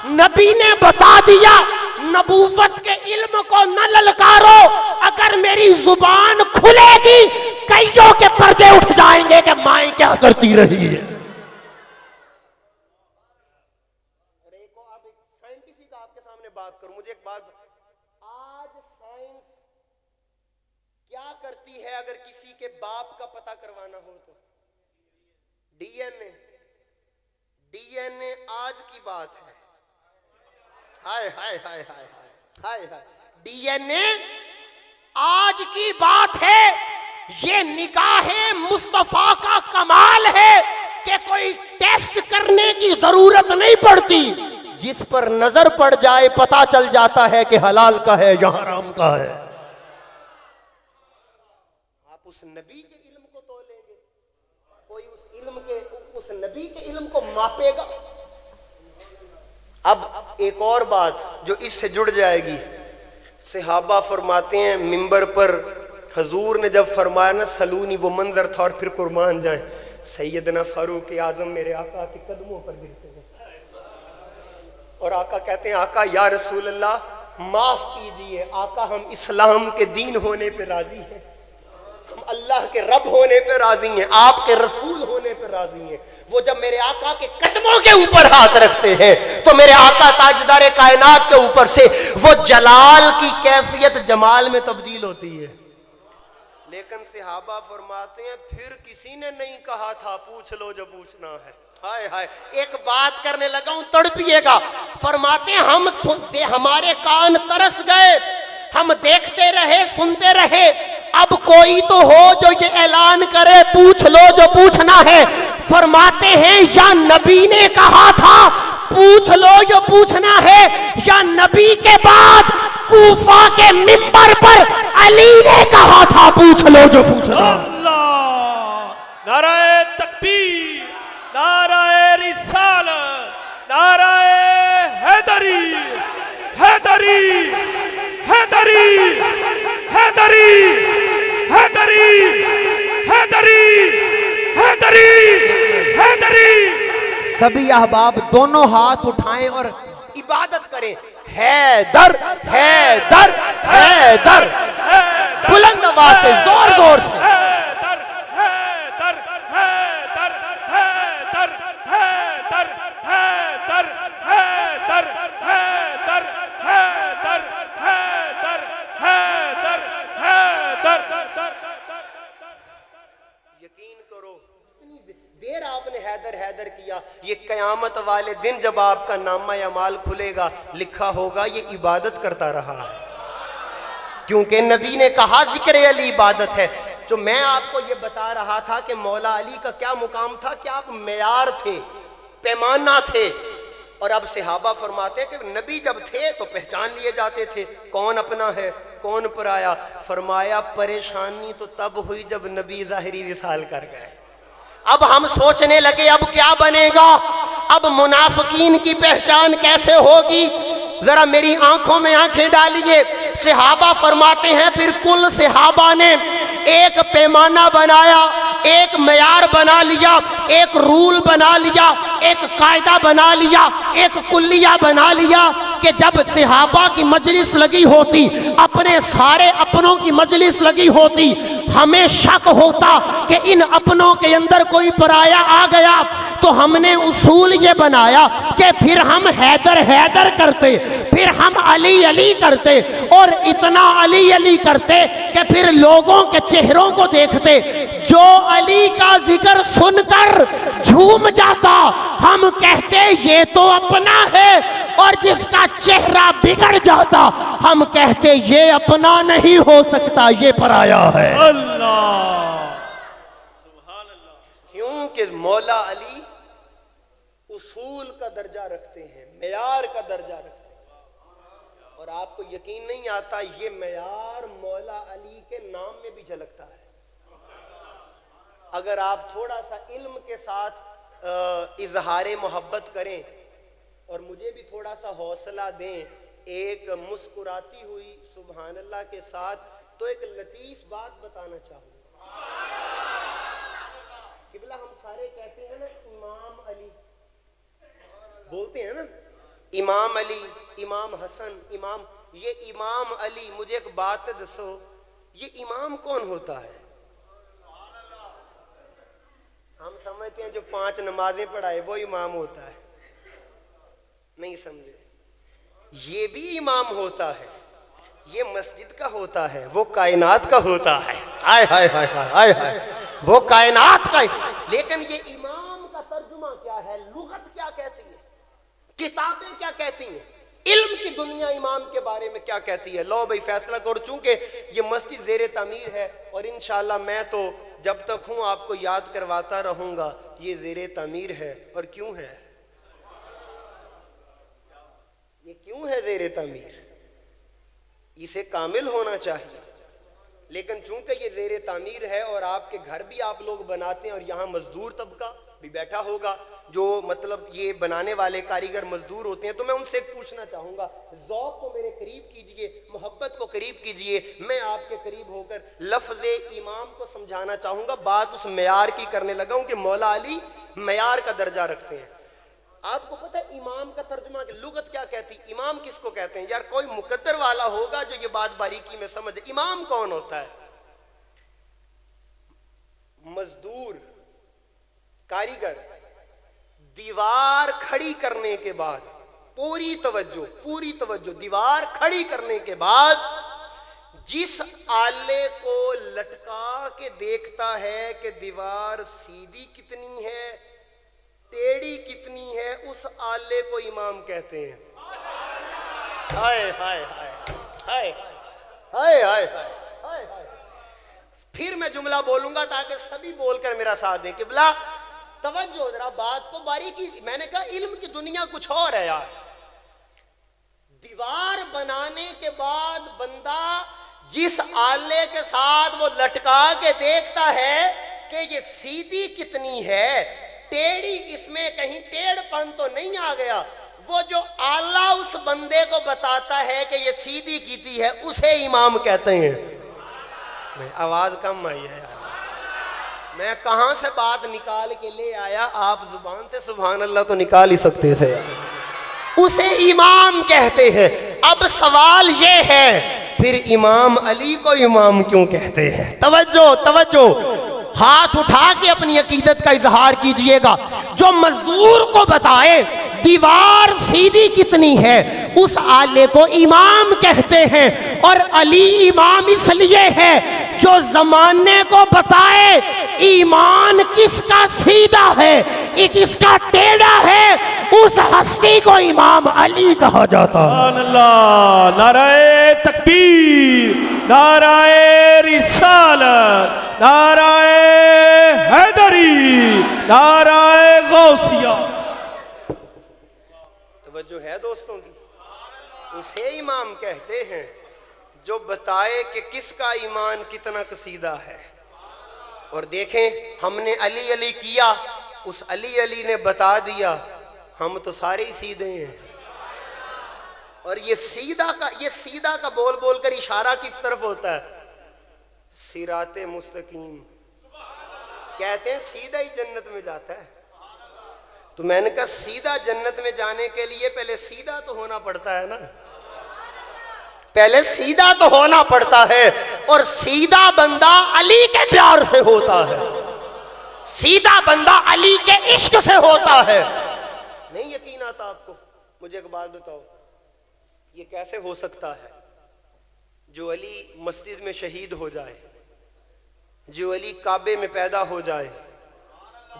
نبی نے بتا دیا نبوت کے علم کو نہ للکارو، اگر میری زبان کھلے گی کئیوں کے پردے اٹھ جائیں گے کہ مائیں کیا کرتی رہی ہے۔ آپ کے سامنے بات کروں، مجھے ایک بات، آج سائنس کیا کرتی ہے اگر کسی کے باپ کا پتہ کروانا ہو تو؟ ڈی این اے، ڈی این اے آج کی بات ہے۔ ہائے ہائے ہائے ہائے ہائے ہائے، ڈی این اے آج کی بات ہے۔ یہ نکاح مصطفیٰ کا کمال ہے کہ کوئی ٹیسٹ کرنے کی ضرورت نہیں پڑتی، جس پر نظر پڑ جائے پتا چل جاتا ہے کہ حلال کا ہے یا حرام کا ہے۔ آپ اس نبی کے علم کو تولیں گے، کوئی اس نبی کے علم کو ماپے گا؟ اب ایک اور بات جو اس سے جڑ جائے گی، صحابہ فرماتے ہیں ممبر پر حضور نے جب فرمایا نا سلونی، وہ منظر تھا، اور پھر قربان جائیں سیدنا فاروق اعظم میرے آقا کے قدموں پر گرتے ہیں اور آقا کہتے ہیں آقا یا رسول اللہ معاف کیجئے، آقا ہم اسلام کے دین ہونے پہ راضی ہیں، ہم اللہ کے رب ہونے پہ راضی ہیں، آپ کے رسول ہونے پہ راضی ہیں۔ وہ جب میرے آقا کے قدموں کے اوپر ہاتھ رکھتے ہیں تو میرے آقا تاجدار کائنات کے اوپر سے وہ جلال کی کیفیت جمال میں تبدیل ہوتی ہے۔ لیکن صحابہ فرماتے ہیں پھر کسی نے نہیں کہا تھا پوچھ لو جو پوچھنا ہے۔ ہائے ہائے، ایک بات کرنے لگا ہوں تڑپیے گا۔ فرماتے ہیں ہم سنتے، ہمارے کان ترس گئے، ہم دیکھتے رہے سنتے رہے، اب کوئی تو ہو جو یہ اعلان کرے پوچھ لو جو پوچھنا ہے۔ فرماتے ہیں یا نبی نے کہا تھا پوچھ لو جو پوچھنا ہے، یا نبی کے بعد کوفہ کے منبر پر علی نے کہا تھا پوچھ لو جو پوچھنا ہے۔ اللہ، نعرہ تکبیر، نعرہ رسالت۔ حیدری حیدری حیدری حیدری حیدری حیدری حیدری. سبھی احباب دونوں ہاتھ اٹھائیں اور عبادت کریں. حیدر حیدر حیدر. بلند آواز سے زور زور سے. دیر آپ نے حیدر حیدر کیا, یہ قیامت والے دن جب آپ کا نامہ اعمال کھلے گا لکھا ہوگا یہ عبادت کرتا رہا ہے, کیونکہ نبی نے کہا ذکر علی عبادت ہے. جو میں آپ کو یہ بتا رہا تھا کہ مولا علی کا کیا مقام تھا, کہ آپ معیار تھے, پیمانہ تھے. اور اب صحابہ فرماتے ہیں کہ نبی جب تھے تو پہچان لیے جاتے تھے کون اپنا ہے کون پرایا. فرمایا پریشانی تو تب ہوئی جب نبی ظاہری وصال کر گئے. اب ہم سوچنے لگے اب کیا بنے گا, اب منافقین کی پہچان کیسے ہوگی. ذرا میری آنکھوں میں آنکھیں ڈالیے. صحابہ فرماتے ہیں پھر کل صحابہ نے ایک پیمانہ بنایا, ایک معیار بنا لیا, ایک رول بنا لیا, ایک قاعدہ بنا لیا, ایک کلیہ بنا لیا کہ جب صحابہ کی مجلس لگی ہوتی, اپنے سارے اپنوں کی مجلس لگی ہوتی, ہمیں شک ہوتا کہ ان اپنوں کے اندر کوئی پرایا آ گیا, تو ہم نے اصول یہ بنایا کہ پھر ہم حیدر حیدر کرتے, پھر ہم علی علی کرتے, اور اتنا علی علی کرتے کہ پھر لوگوں کے چہروں کو دیکھتے, جو علی کا ذکر سن کر جھوم جاتا ہم کہتے یہ تو اپنا ہے, اور جس کا چہرہ بگڑ جاتا ہم کہتے یہ اپنا نہیں ہو سکتا یہ پرایا ہے. اللہ سبحان اللہ. کیونکہ مولا علی اصول کا درجہ رکھتے ہیں, معیار کا درجہ رکھتے ہیں, اور آپ کو یقین نہیں آتا یہ معیار مولا علی کے نام میں بھی جھلکتا ہے. اگر آپ تھوڑا سا علم کے ساتھ اظہار محبت کریں اور مجھے بھی تھوڑا سا حوصلہ دیں ایک مسکراتی ہوئی سبحان اللہ کے ساتھ, تو ایک لطیف بات بتانا چاہوں گا. قبلہ ہم سارے کہتے ہیں نا امام علی, بولتے ہیں نا امام علی, امام حسن, امام, یہ امام علی. مجھے ایک بات دسو, یہ امام کون ہوتا ہے؟ ہم سمجھتے ہیں جو 5 نمازیں پڑھائے وہ امام ہوتا ہے, نہیں سمجھے. یہ بھی امام ہوتا ہے, یہ مسجد کا ہوتا ہے, وہ کائنات کا ہوتا ہے. ہائے ہائے ہائے ہائے ہائے, وہ کائنات کا. لیکن یہ امام کا ترجمہ کیا ہے, لغت کیا کہتی ہے, کتابیں کیا کہتی ہیں, علم کی دنیا امام کے بارے میں کیا کہتی ہے. لو بھائی فیصلہ کرو, چونکہ یہ مسجد زیر تعمیر ہے اور انشاءاللہ میں تو جب تک ہوں آپ کو یاد کرواتا رہوں گا یہ زیر تعمیر ہے. اور کیوں ہے, یہ کیوں ہے زیر تعمیر؟ اسے کامل ہونا چاہیے, لیکن چونکہ یہ زیر تعمیر ہے اور آپ کے گھر بھی آپ لوگ بناتے ہیں اور یہاں مزدور طبقہ بھی بیٹھا ہوگا جو مطلب یہ بنانے والے کاریگر مزدور ہوتے ہیں, تو میں ان سے پوچھنا چاہوں گا ذوق کو میرے قریب کیجئے, محبت کو قریب کیجئے. میں آپ کے قریب ہو کر لفظ امام کو سمجھانا چاہوں گا. بات اس معیار کی کرنے لگا ہوں کہ مولا علی معیار کا درجہ رکھتے ہیں. آپ کو پتہ ہے امام کا ترجمہ کہ لغت کیا کہتی, امام کس کو کہتے ہیں؟ یار کوئی مقدر والا ہوگا جو یہ بات باریکی میں سمجھے. امام کون ہوتا ہے؟ مزدور, کاریگر دیوار کھڑی کرنے کے بعد, پوری توجہ, دیوار کھڑی کرنے کے بعد جس آلے کو لٹکا کے دیکھتا ہے کہ دیوار سیدھی کتنی ہے ٹیڑھی کتنی ہے, اس آلے کو امام کہتے ہیں. ہائے ہائے ہائے ہائے ہائے ہائے. پھر میں جملہ بولوں گا تاکہ سبھی بول کر میرا ساتھ دیں. قبلہ توجہ ذرا بات کو باریکی, میں نے کہا علم کی دنیا کچھ اور ہے یار. دیوار بنانے کے بعد بندہ جس آلے کے ساتھ وہ لٹکا کے دیکھتا ہے کہ یہ سیدھی کتنی ہے, ٹیڑھی اس میں کہیں ٹیڑھ پن تو نہیں آ گیا, وہ جو اللہ اس بندے کو بتاتا ہے کہ یہ سیدھی کیتی ہے اسے امام کہتے ہیں. آواز کم آئی ہے یار. میں کہاں سے بات نکال کے لے آیا, آپ زبان سے سبحان اللہ تو نکال ہی سکتے تھے. اسے امام کہتے ہیں. اب سوال یہ ہے پھر امام علی کو امام کیوں کہتے ہیں؟ توجہ توجہ, ہاتھ اٹھا کے اپنی عقیدت کا اظہار کیجئے گا. جو مزدور کو بتائے دیوار سیدھی کتنی ہے اس آلے کو امام کہتے ہیں. اور علی امام اس لیے ہے جو زمانے کو بتائے ایمان کس کا سیدھا ہے کس کا ٹیڑھا ہے, اس ہستی کو امام علی کہا جاتا ہے. سبحان اللہ. نعرہ تکبیر, نعرہ رسالت, نعرہ حیدری, نعرہ غوثیہ. توجہ ہے دوستوں کی؟ اسے امام کہتے ہیں جو بتائے کہ کس کا ایمان کتنا قصیدہ ہے. اور دیکھیں ہم نے علی علی کیا, اس علی علی نے بتا دیا, ہم تو سارے ہی سیدھے ہیں. اور یہ سیدھا کا بول بول کر اشارہ کس طرف ہوتا ہے؟ صراط مستقیم. کہتے ہیں سیدھا ہی جنت میں جاتا ہے. تو میں نے کہا سیدھا جنت میں جانے کے لیے پہلے سیدھا تو ہونا پڑتا ہے نا, پہلے سیدھا تو ہونا پڑتا ہے. اور سیدھا بندہ علی کے پیار سے ہوتا ہے, سیدھا بندہ علی کے عشق سے ہوتا ہے. نہیں یقین آتا آپ کو؟ مجھے ایک بات بتاؤ, یہ کیسے ہو سکتا ہے جو علی مسجد میں شہید ہو جائے, جو علی کعبے میں پیدا ہو جائے,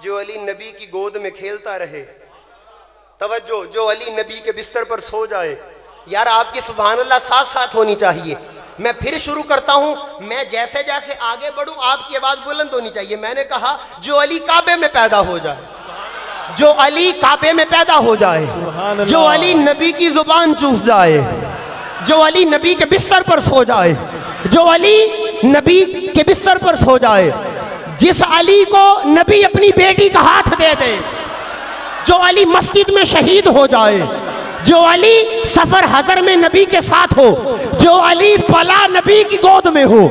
جو علی نبی کی گود میں کھیلتا رہے, توجہ, جو علی نبی کے بستر پر سو جائے. یار آپ کی سبحان اللہ ساتھ ساتھ ہونی چاہیے. میں پھر شروع کرتا ہوں, میں جیسے جیسے آگے بڑھوں آپ کی آواز بلند ہونی چاہیے. میں نے کہا جو علی کعبے میں پیدا ہو جائے, جو علی کعبے میں پیدا ہو جائے, جو علی نبی کی زبان چوس جائے, جو علی نبی کے بستر پر سو جائے, جو علی نبی کے بستر پر سو جائے, جس علی کو نبی اپنی بیٹی کا ہاتھ دے دے, جو علی مسجد میں شہید ہو جائے, جو علی سفر حضر میں نبی کے ساتھ ہو, جو علی پلا نبی کی گود میں ہو,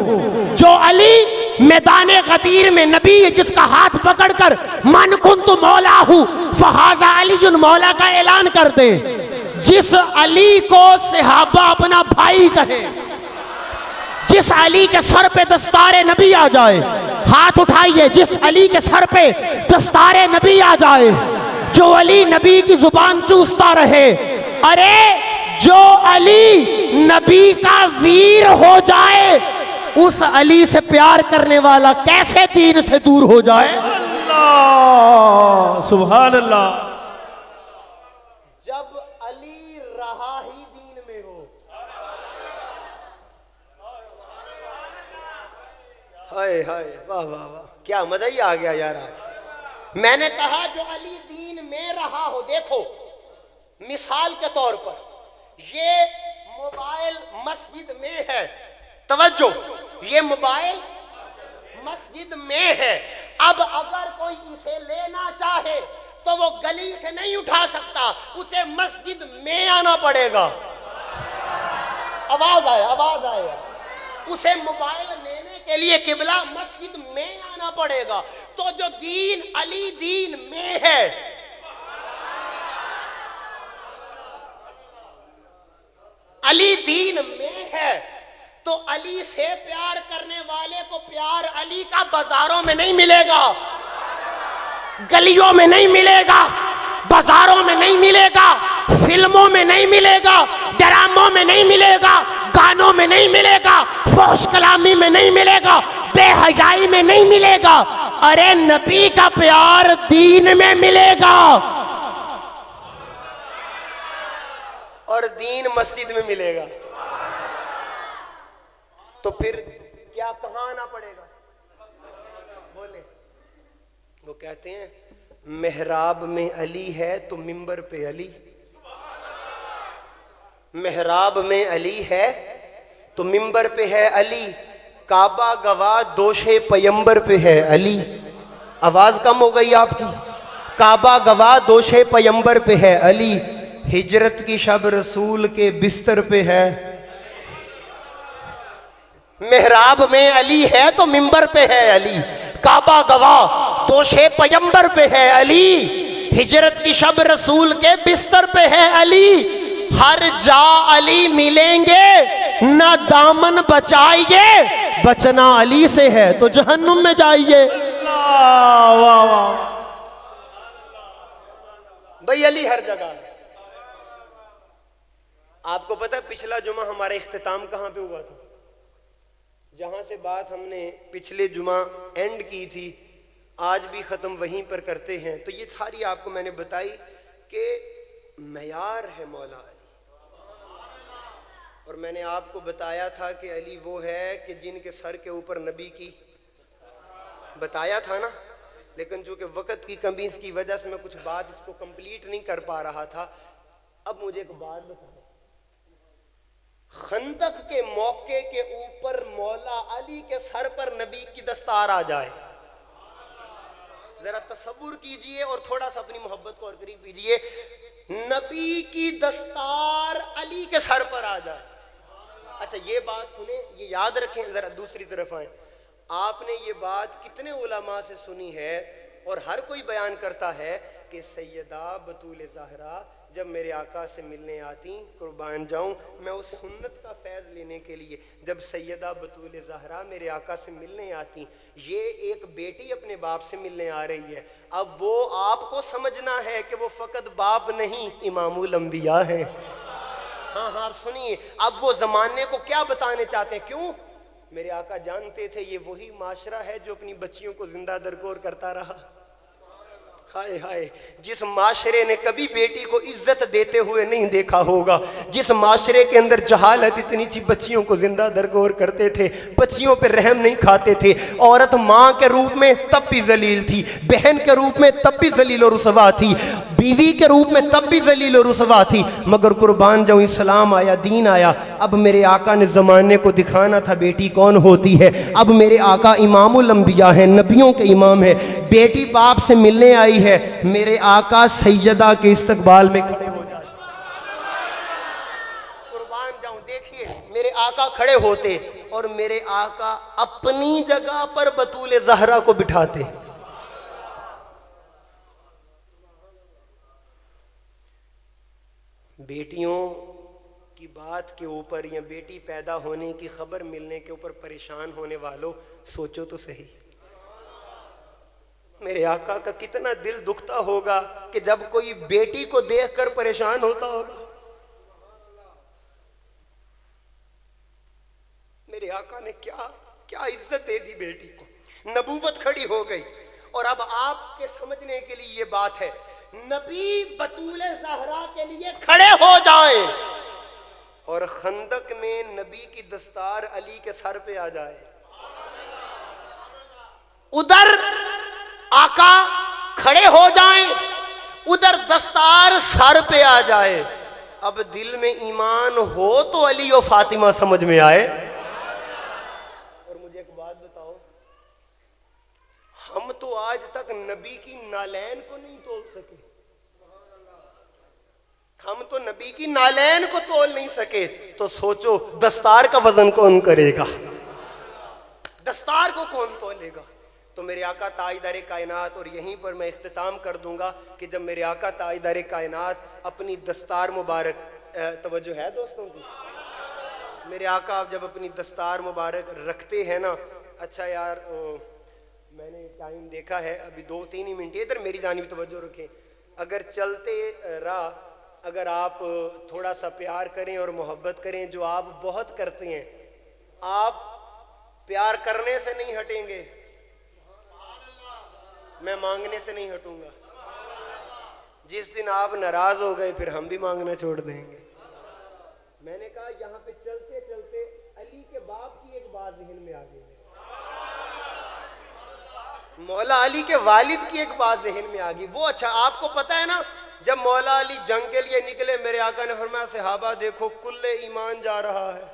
جو علی میدان غدیر میں نبی جس کا ہاتھ پکڑ کر من کنت مولا ہوں فہذا علی مولا کا اعلان کر دے, جس علی کو صحابہ اپنا بھائی کہے, جس علی کے سر پہ دستار نبی آ جائے, ہاتھ اٹھائیے, جس علی کے سر پہ دستار نبی آ جائے, جو علی نبی کی زبان چوستا رہے, ارے جو علی نبی کا ویر ہو جائے, اس علی سے پیار کرنے والا کیسے دین سے دور ہو جائے؟ اللہ سبحان اللہ. جب علی رہا ہی دین میں ہو. ہائے ہائے واہ واہ واہ, کیا مزہ ہی آ گیا یار آج. میں نے کہا جو علی دین میں رہا ہو. دیکھو مثال کے طور پر یہ موبائل مسجد میں ہے, توجہ, یہ موبائل مسجد میں ہے. اب اگر کوئی اسے لینا چاہے تو وہ گلی سے نہیں اٹھا سکتا, اسے مسجد میں آنا پڑے گا. آواز آئے, آواز آئے. اسے موبائل لینے کے لیے قبلہ مسجد میں آنا پڑے گا. تو جو دین علی دین میں ہے, علی دین میں ہے, تو علی سے پیار کرنے والے کو پیار علی کا بازاروں میں نہیں ملے گا, گلیوں میں نہیں ملے گا, بازاروں میں نہیں ملے گا, فلموں میں نہیں ملے گا, ڈراموں میں نہیں ملے گا, گانوں میں نہیں ملے گا, فحش کلامی میں نہیں ملے گا, بے حیائی میں نہیں ملے گا. ارے نبی کا پیار دین میں ملے گا, اور دین مسجد میں ملے گا. تو پھر کیا کہاں آنا پڑے گا؟ بولے. وہ کہتے ہیں محراب میں علی ہے تو منبر پہ علی, محراب میں علی ہے تو منبر پہ ہے علی, کعبہ گواہ دوش پیمبر پہ ہے علی. آواز کم ہو گئی آپ کی. کعبہ گواہ دوش پیمبر پہ ہے علی, ہجرت کی شب رسول کے بستر پہ ہے، محراب میں علی ہے تو منبر پہ ہے علی، کعبہ گواہ توشے پیمبر پہ ہے علی، ہجرت کی شب رسول کے بستر پہ ہے علی، ہر جا علی ملیں گے نہ دامن بچائیے، بچنا علی سے ہے تو جہنم میں جائیے۔ واہ واہ واہ، بھئی علی ہر جگہ ہے۔ آپ کو پتہ ہے پچھلا جمعہ ہمارا اختتام کہاں پہ ہوا تھا؟ جہاں سے بات ہم نے پچھلے جمعہ اینڈ کی تھی آج بھی ختم وہیں پر کرتے ہیں۔ تو یہ ساری آپ کو میں نے بتائی کہ معیار ہے مولا علی، اور میں نے آپ کو بتایا تھا کہ علی وہ ہے کہ جن کے سر کے اوپر نبی کی، بتایا تھا نا، لیکن چونکہ وقت کی کمی کی وجہ سے میں کچھ بات اس کو کمپلیٹ نہیں کر پا رہا تھا۔ اب مجھے ایک بات بتائیں، خندق کے موقع کے اوپر مولا علی کے سر پر نبی کی دستار آ جائے، ذرا تصور کیجئے اور تھوڑا سا اپنی محبت کو اور قریب کیجئے، نبی کی دستار علی کے سر پر آ جائے۔ اچھا یہ بات سنیں، یہ یاد رکھیں، ذرا دوسری طرف آئیں، آپ نے یہ بات کتنے علماء سے سنی ہے اور ہر کوئی بیان کرتا ہے کہ سیدہ بطول زہرا جب میرے آقا سے ملنے آتی، قربان جاؤں میں اس سنت کا فیض لینے کے لیے، جب سیدہ بطول زہرا میرے آقا سے ملنے آتی، یہ ایک بیٹی اپنے باپ سے ملنے آ رہی ہے، اب وہ آپ کو سمجھنا ہے کہ وہ فقط باپ نہیں امام الانبیاء ہیں۔ ہاں آپ سنیے، اب وہ زمانے کو کیا بتانے چاہتے ہیں؟ کیوں؟ میرے آقا جانتے تھے یہ وہی معاشرہ ہے جو اپنی بچیوں کو زندہ درگور کرتا رہا۔ ہائے ہائے، جس معاشرے نے کبھی بیٹی کو عزت دیتے ہوئے نہیں دیکھا ہوگا، جس معاشرے کے اندر جہالت اتنی تھی، بچیوں کو زندہ درگور کرتے تھے، بچیوں پہ رحم نہیں کھاتے تھے، عورت ماں کے روپ میں تب بھی ذلیل تھی، بہن کے روپ میں تب بھی ذلیل و رسوا تھی، بیوی کے روپ میں تب بھی ذلیل و رسوا تھی، مگر قربان جاؤں اسلام آیا، دین آیا، اب میرے آقا نے زمانے کو دکھانا تھا بیٹی کون ہوتی ہے۔ اب میرے آقا امام الانبیاء ہیں، نبیوں کے امام ہیں، بیٹی باپ سے ملنے آئی ہے، میرے آقا سیدہ کے استقبال میں کھڑے ہو جاتے، قربان جاؤں دیکھیے میرے آقا کھڑے ہوتے اور میرے آقا اپنی جگہ پر بطول زہرا کو بٹھاتے۔ بیٹیوں کی بات کے اوپر یا بیٹی پیدا ہونے کی خبر ملنے کے اوپر پریشان ہونے والوں، سوچو تو صحیح، میرے آقا کا کتنا دل دکھتا ہوگا کہ جب کوئی بیٹی کو دیکھ کر پریشان ہوتا ہوگا۔ میرے آقا نے کیا عزت دے دی بیٹی کو، نبوت کھڑی ہو گئی۔ اور اب آپ کے سمجھنے کے لیے یہ بات ہے، نبی بطول زہرا کے لیے کھڑے ہو جائیں اور خندق میں نبی کی دستار علی کے سر پہ آ جائے، ادھر آقا کھڑے ہو جائیں، ادھر دستار سر پہ آ جائے، اب دل میں ایمان ہو تو علی و فاطمہ سمجھ میں آئے۔ اور مجھے ایک بات بتاؤ، ہم تو آج تک نبی کی نالین کو نہیں تول سکے، ہم تو نبی کی نالین کو تول نہیں سکے، تو سوچو دستار کا وزن کون کرے گا، دستار کو کون تولے گا؟ تو میرے آقا تاجدار کائنات، اور یہیں پر میں اختتام کر دوں گا کہ جب میرے آقا تاجدار کائنات اپنی دستار مبارک، توجہ ہے دوستوں کی، میرے آقا جب اپنی دستار مبارک رکھتے ہیں نا، اچھا یار میں نے ٹائم دیکھا ہے ابھی 2-3 ہی منٹ، ادھر میری جانب توجہ رکھیں، اگر چلتے راہ اگر آپ تھوڑا سا پیار کریں اور محبت کریں جو آپ بہت کرتے ہیں، آپ پیار کرنے سے نہیں ہٹیں گے، میں مانگنے سے نہیں ہٹوں گا، جس دن آپ ناراض ہو گئے پھر ہم بھی مانگنا چھوڑ دیں گے۔ میں نے کہا یہاں پہ چلتے چلتے علی کے باپ کی ایک بات ذہن میں آ گئی، مولا علی کے والد کی ایک بات ذہن میں آ گئی، وہ اچھا آپ کو پتہ ہے نا جب مولا علی جنگ کے لیے نکلے، میرے آقا نے فرمایا صحابہ دیکھو کل ایمان جا رہا ہے،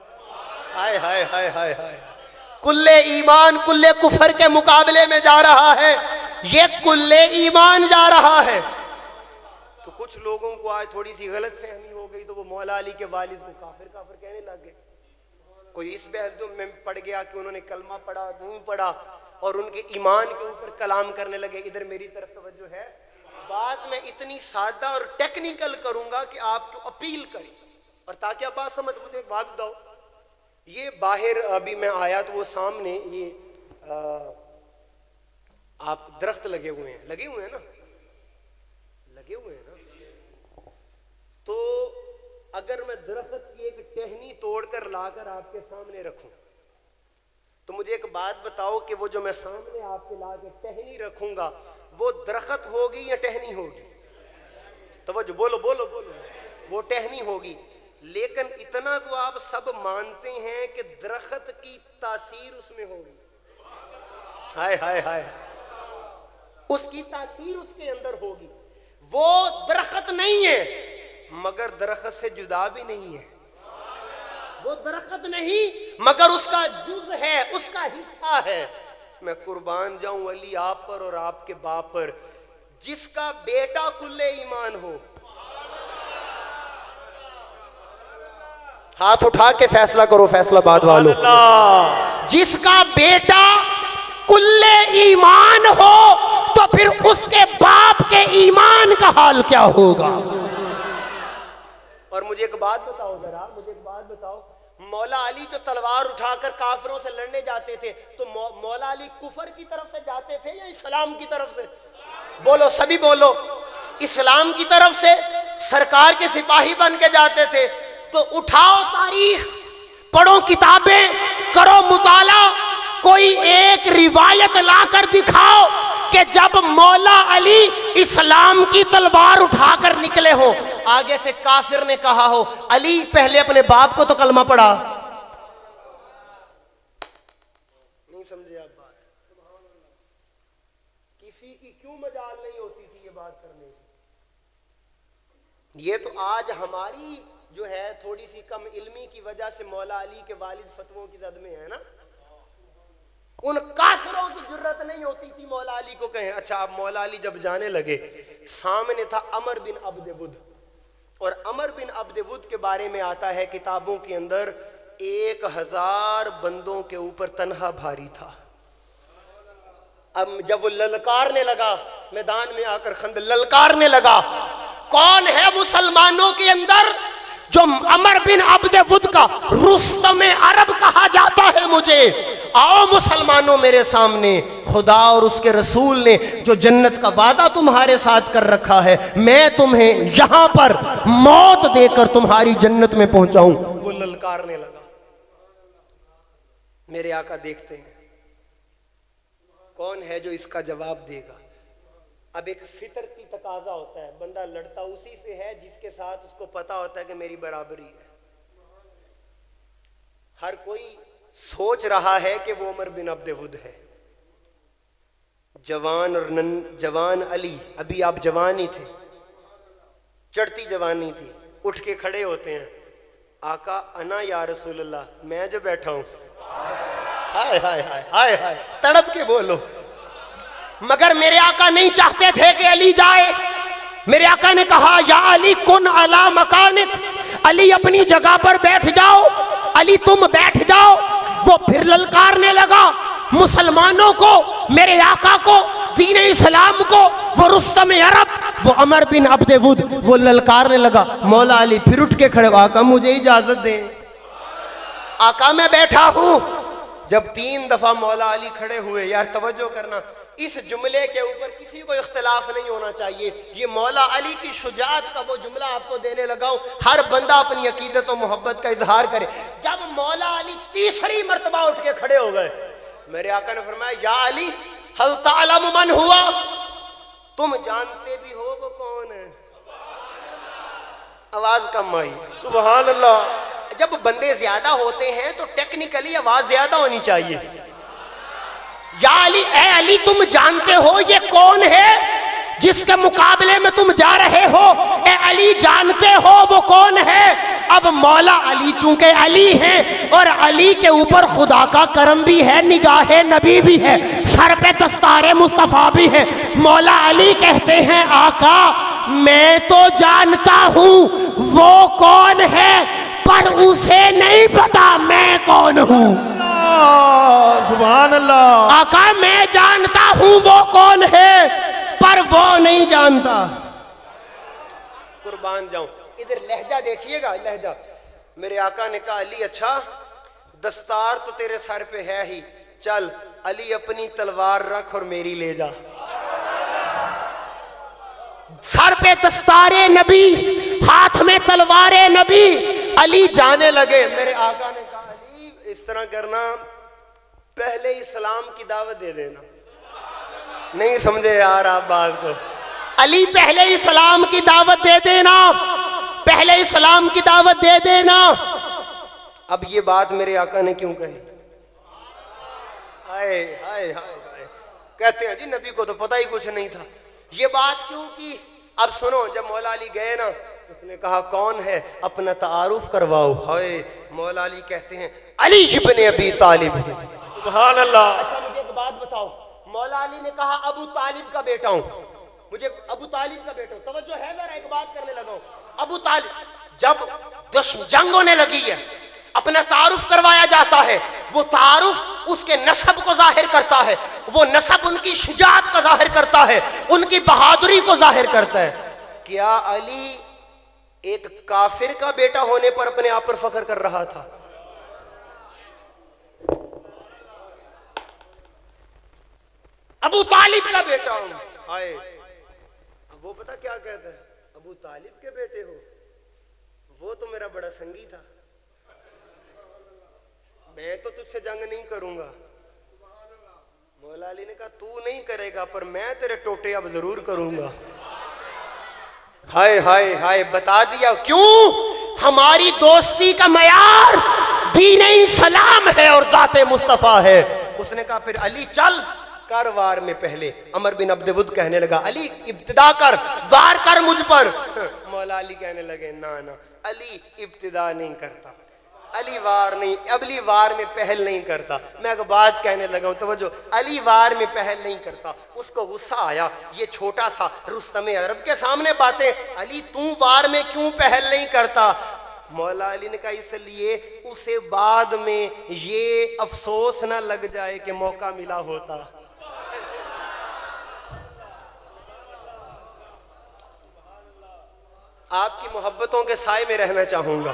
ہائے ہائے ہائے ہائے ہائے، کل ایمان کل کفر کے مقابلے میں جا رہا ہے، یہ کل ایمان جا رہا ہے، تو کچھ لوگوں کو آج تھوڑی سی غلط فہمی ہو گئی تو وہ مولا علی کے والد کو کافر کافر کہنے لگ گئے. کوئی اس بحث میں پڑ گیا کہ انہوں نے کلمہ پڑھا نہیں پڑھا اور ان کے ایمان کے اوپر کلام کرنے لگے. ادھر میری طرف توجہ ہے. بات میں اتنی سادہ اور ٹیکنیکل کروں گا کہ آپ کو اپیل کریں اور تاکہ آپ بات سمجھ. مجھے ایک بات بتاؤ, یہ باہر ابھی میں آیا تو وہ سامنے یہ آپ درخت لگے ہوئے ہیں نا, لگے ہوئے ہیں نا. تو اگر میں درخت کی ایک ٹہنی توڑ کر لا کر آپ کے سامنے رکھوں تو مجھے ایک بات بتاؤ کہ وہ جو میں سامنے آپ کے لا کے ٹہنی رکھوں گا وہ درخت ہوگی یا ٹہنی ہوگی؟ توجہ, بولو بولو بولو. وہ ٹہنی ہوگی. لیکن اتنا تو آپ سب مانتے ہیں کہ درخت کی تاثیر اس میں ہوگی. ہائے ہائے ہائے, اس کی تاثیر اس کے اندر ہوگی. وہ درخت نہیں ہے مگر درخت سے جدا بھی نہیں ہے. وہ درخت نہیں مگر اس کا جز ہے, اس کا حصہ ہے. میں قربان جاؤں علی آپ پر اور آپ کے باپ پر, جس کا بیٹا کل ایمان ہو. ہاتھ اٹھا کے فیصلہ کرو فیصلہ باد والو. جس کا بیٹا کل ایمان ہو تو پھر اس کے باپ کے ایمان کا حال کیا ہوگا؟ اور مجھے ایک بات بتاؤ ذرا, مجھے ایک بات بتاؤ, مولا علی جو تلوار اٹھا کر کافروں سے لڑنے جاتے تھے تو مولا علی کفر کی طرف سے جاتے تھے یا اسلام کی طرف سے؟ بولو سبھی بولو. اسلام کی طرف سے سرکار کے سپاہی بن کے جاتے تھے. تو اٹھاؤ تاریخ, پڑھو کتابیں, کرو مطالعہ, کوئی ایک روایت لا کر دکھاؤ کہ جب مولا علی اسلام کی تلوار اٹھا کر نکلے ہو آگے سے کافر نے کہا ہو علی پہلے اپنے باپ کو تو کلمہ پڑھا. نہیں سمجھے آپ بات؟ کسی کی کیوں مجال نہیں ہوتی تھی یہ بات کرنے کی؟ یہ تو آج ہماری جو ہے تھوڑی سی کم علمی کی وجہ سے مولا علی کے والد فتووں کی زد میں ہے نا. ان کافروں کی جرت نہیں ہوتی تھی مولا علی کو کہیں. اچھا اب مولا علی جب جانے لگے, سامنے تھا عمر بن عبد ود, اور عمر بن عبد ود کے بارے میں آتا ہے کتابوں کے اندر 1000 بندوں کے اوپر تنہا بھاری تھا. اب جب وہ للکارنے لگا میدان میں آ کر خندق للکارنے لگا, کون ہے مسلمانوں کے اندر جو عمر بن عبد ود کا رستم عرب کہا جاتا ہے مجھے؟ آؤ مسلمانوں میرے سامنے, خدا اور اس کے رسول نے جو جنت کا وعدہ تمہارے ساتھ کر رکھا ہے میں تمہیں یہاں پر موت دے کر تمہاری جنت میں پہنچاؤں. وہ للکارنے لگا. میرے آقا دیکھتے ہیں کون ہے جو اس کا جواب دے گا. اب ایک فطرتی تقاضا ہوتا ہے, بندہ لڑتا اسی سے ہے جس کے ساتھ اس کو پتا ہوتا ہے کہ میری برابری ہے. ہر کوئی سوچ رہا ہے کہ وہ عمر بن عبد ود ہے. جوان اور جوان علی, ابھی آپ جوان ہی تھے, چڑھتی جوانی تھی, اٹھ کے کھڑے ہوتے ہیں, آقا انا یا رسول اللہ, میں جو بیٹھا ہوں. ہائے ہائے ہائے ہائے ہائے, تڑپ کے بولو. مگر میرے آقا نہیں چاہتے تھے کہ علی جائے. میرے آقا نے کہا یا علی کن علی مکانک, علی اپنی جگہ پر بیٹھ جاؤ, علی تم بیٹھ جاؤ. وہ پھر للکارنے لگا مسلمانوں کو, میرے آقا کو, دین اسلام کو, وہ رستم عرب, وہ عمر بن عبد ود, وہ للکارنے لگا. مولا علی پھر اٹھ کے کھڑے, آقا مجھے اجازت دیں, آقا میں بیٹھا ہوں. جب 3 دفعہ مولا علی کھڑے ہوئے, یار توجہ کرنا, اس جملے کے اوپر کسی کو اختلاف نہیں ہونا چاہیے. یہ مولا علی کی شجاعت کا وہ جملہ آپ کو دینے لگا ہوں, ہر بندہ اپنی عقیدت و محبت کا اظہار کرے. جب مولا علی تیسری مرتبہ اٹھ کے کھڑے ہو گئے, میرے آقا نے فرمایا یا علی هل تعلم من ہوا, تم جانتے بھی ہو وہ کون ہے؟ آواز کم آئی. سبحان اللہ. جب بندے زیادہ ہوتے ہیں تو ٹیکنیکلی آواز زیادہ ہونی چاہیے. یا علی, اے علی تم جانتے ہو یہ کون ہے جس کے مقابلے میں تم جا رہے ہو؟ اے علی جانتے ہو وہ کون ہے؟ اب مولا علی چونکہ علی ہیں اور علی کے اوپر خدا کا کرم بھی ہے, نگاہ نبی بھی ہے, سر پہ دستار مصطفیٰ بھی ہے. مولا علی کہتے ہیں آقا میں تو جانتا ہوں وہ کون ہے پر اسے نہیں پتا میں کون ہوں. سبحان اللہ. آقا میں جانتا ہوں وہ کون ہے پر وہ نہیں جانتا. قربان جاؤں. ادھر لہجہ دیکھیے گا, لہجہ. میرے آقا نے کہا علی اچھا دستار تو تیرے سر پہ ہے ہی, چل علی اپنی تلوار رکھ اور میری لے جا. سر پہ دستار نبی, ہاتھ میں تلوار نبی, علی جانے لگے. میرے آقا نے کہا علی اس طرح کرنا, پہلے اسلام کی دعوت دے دینا. نہیں سمجھے یار آپ بات کو. علی پہلے اسلام کی دعوت دے دینا, پہلے اسلام کی دعوت دے دینا. اب یہ بات میرے آقا نے کیوں کہی؟ ہائے ہائے ہائے. کہتے ہیں جی نبی کو تو پتہ ہی کچھ نہیں تھا. یہ بات کیوں کی؟ اب سنو, جب مولا علی گئے نا, اس نے کہا کون ہے, اپنا تعارف کرواؤ. ہائے, مولا علی کہتے ہیں علی ابن ابی طالب. سبحان اللہ. اچھا مجھے ایک بات بتاؤ, مولا علی نے کہا ابو طالب کا بیٹا ہوں, مجھے ابو طالب کا بیٹا ہوں. توجہ ہے ذرا, ایک بات کرنے لگا ہوں. ابو طالب جب جنگ ہونے لگی ہے, اپنا تعارف کروایا جاتا ہے. وہ تعارف اس کے نسب کو ظاہر کرتا ہے, وہ نسب ان کی شجاعت کا ظاہر کرتا ہے, ان کی بہادری کو ظاہر کرتا ہے. کیا علی ایک کافر کا بیٹا ہونے پر اپنے آپ پر فخر کر رہا تھا؟ ابو طالب کا بیٹا ہوں. ہائے, اب وہ پتا کیا کہتا ہے, ابو طالب کے بیٹے ہو, وہ تو میرا بڑا سنگی تھا, میں تو تجھ سے جنگ نہیں کروں گا. مولا علی نے کہا تو نہیں کرے گا پر میں تیرے ٹوٹے اب ضرور کروں گا. ہائے ہائے ہائے, بتا دیا کیوں. ہماری دوستی کا معیار دین اسلام ہے اور ذات مصطفیٰ ہے. اس نے کہا پھر علی چل کر وار میں. پہلے عمر بن عبد ود کہنے لگا علی ابتدا کر, وار کر مجھ پر. مولا علی کہنے لگے نا نا, علی ابتدا نہیں کرتا, علی وار نہیں, علی وار میں پہل نہیں کرتا. میں ایک بات کہنے لگا ہوں, توجہ, علی وار میں پہل نہیں کرتا. اس کو غصہ آیا, یہ چھوٹا سا رستم عرب کے سامنے باتیں, علی تو وار میں کیوں پہل نہیں کرتا؟ مولا علی نے کہا اس لیے اسے بعد میں یہ افسوس نہ لگ جائے کہ موقع ملا ہوتا. آپ کی محبتوں کے سائے میں رہنا چاہوں گا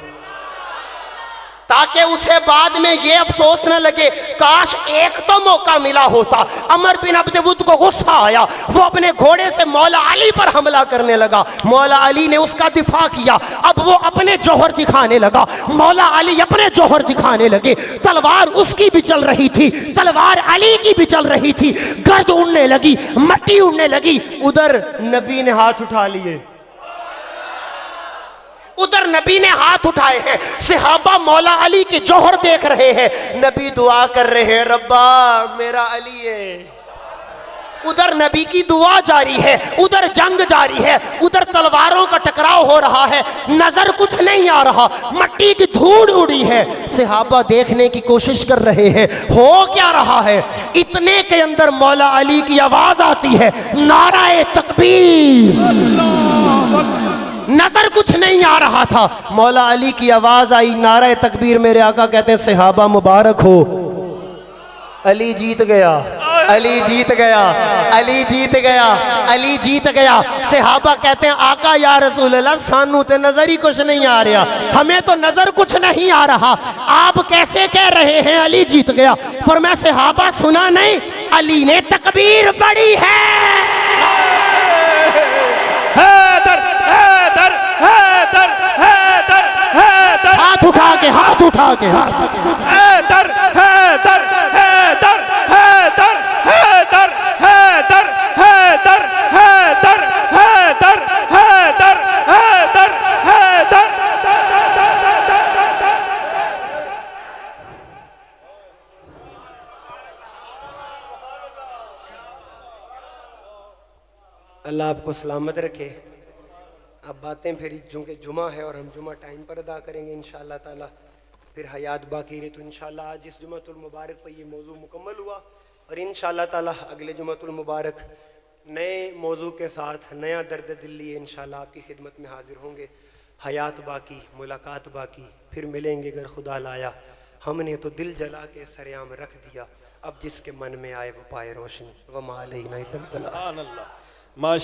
تاکہ اسے بعد میں یہ افسوس نہ لگے کاش ایک تو موقع ملا ہوتا. عمر بن عبد ود کو غصہ آیا, وہ اپنے گھوڑے سے مولا علی پر حملہ کرنے لگا. مولا علی نے اس کا دفاع کیا, اب وہ اپنے جوہر دکھانے لگا, مولا علی اپنے جوہر دکھانے لگے. تلوار اس کی بھی چل رہی تھی, تلوار علی کی بھی چل رہی تھی, گرد اڑنے لگی, مٹی اڑنے لگی. ادھر نبی نے ہاتھ اٹھا لیے, ادھر نبی نے ہاتھ اٹھائے ہیں, صحابہ مولا علی کے جوہر دیکھ رہے ہیں, نبی دعا کر رہے ہیں ربا میرا علی ہے. ادھر نبی کی دعا جاری ہے, ادھر جنگ جاری ہے, ادھر تلواروں کا ٹکراؤ ہو رہا ہے, نظر کچھ نہیں آ رہا, مٹی کی دھوڑ اڑی ہے. صحابہ دیکھنے کی کوشش کر رہے ہیں ہو کیا رہا ہے. اتنے کے اندر مولا علی کی آواز آتی ہے, نعرہ تکبیر. نظر کچھ نہیں آ رہا تھا, مولا علی کی آواز آئی, نعرہ تکبیر. میرے آقا کہتے ہیں صحابہ مبارک ہو, علی جیت گیا, علی جیت گیا, علی جیت گیا, علی جیت گیا. صحابہ کہتے ہیں آقا یا رسول اللہ سانو تے نظر ہی کچھ نہیں آ رہا, ہمیں تو نظر کچھ نہیں آ رہا, آپ کیسے کہہ رہے ہیں علی جیت گیا؟ فرمایا صحابہ سنا نہیں, علی نے تکبیر پڑھی ہے. ہاتھ اٹھا کے, ہاتھ اٹھا کے, اللہ آپ کو سلامت رکھے. اب باتیں پھر چونکہ جمعہ ہے اور ہم جمعہ ٹائم پر ادا کریں گے انشاءاللہ تعالی, پھر حیات باقی رہے. تو انشاءاللہ آج اس جمعۃ المبارک پر یہ موضوع مکمل ہوا, اور انشاءاللہ تعالی اگلے جمعۃ المبارک نئے موضوع کے ساتھ نیا درد دل لیے انشاءاللہ آپ کی خدمت میں حاضر ہوں گے. حیات باقی، ملاقات باقی، پھر ملیں گے اگر خدا لایا. ہم نے تو دل جلا کے سریام رکھ دیا، اب جس کے من میں آئے وہ پائے روشنی. وما علینا الا البلاغ. سبحان اللہ. ماشاء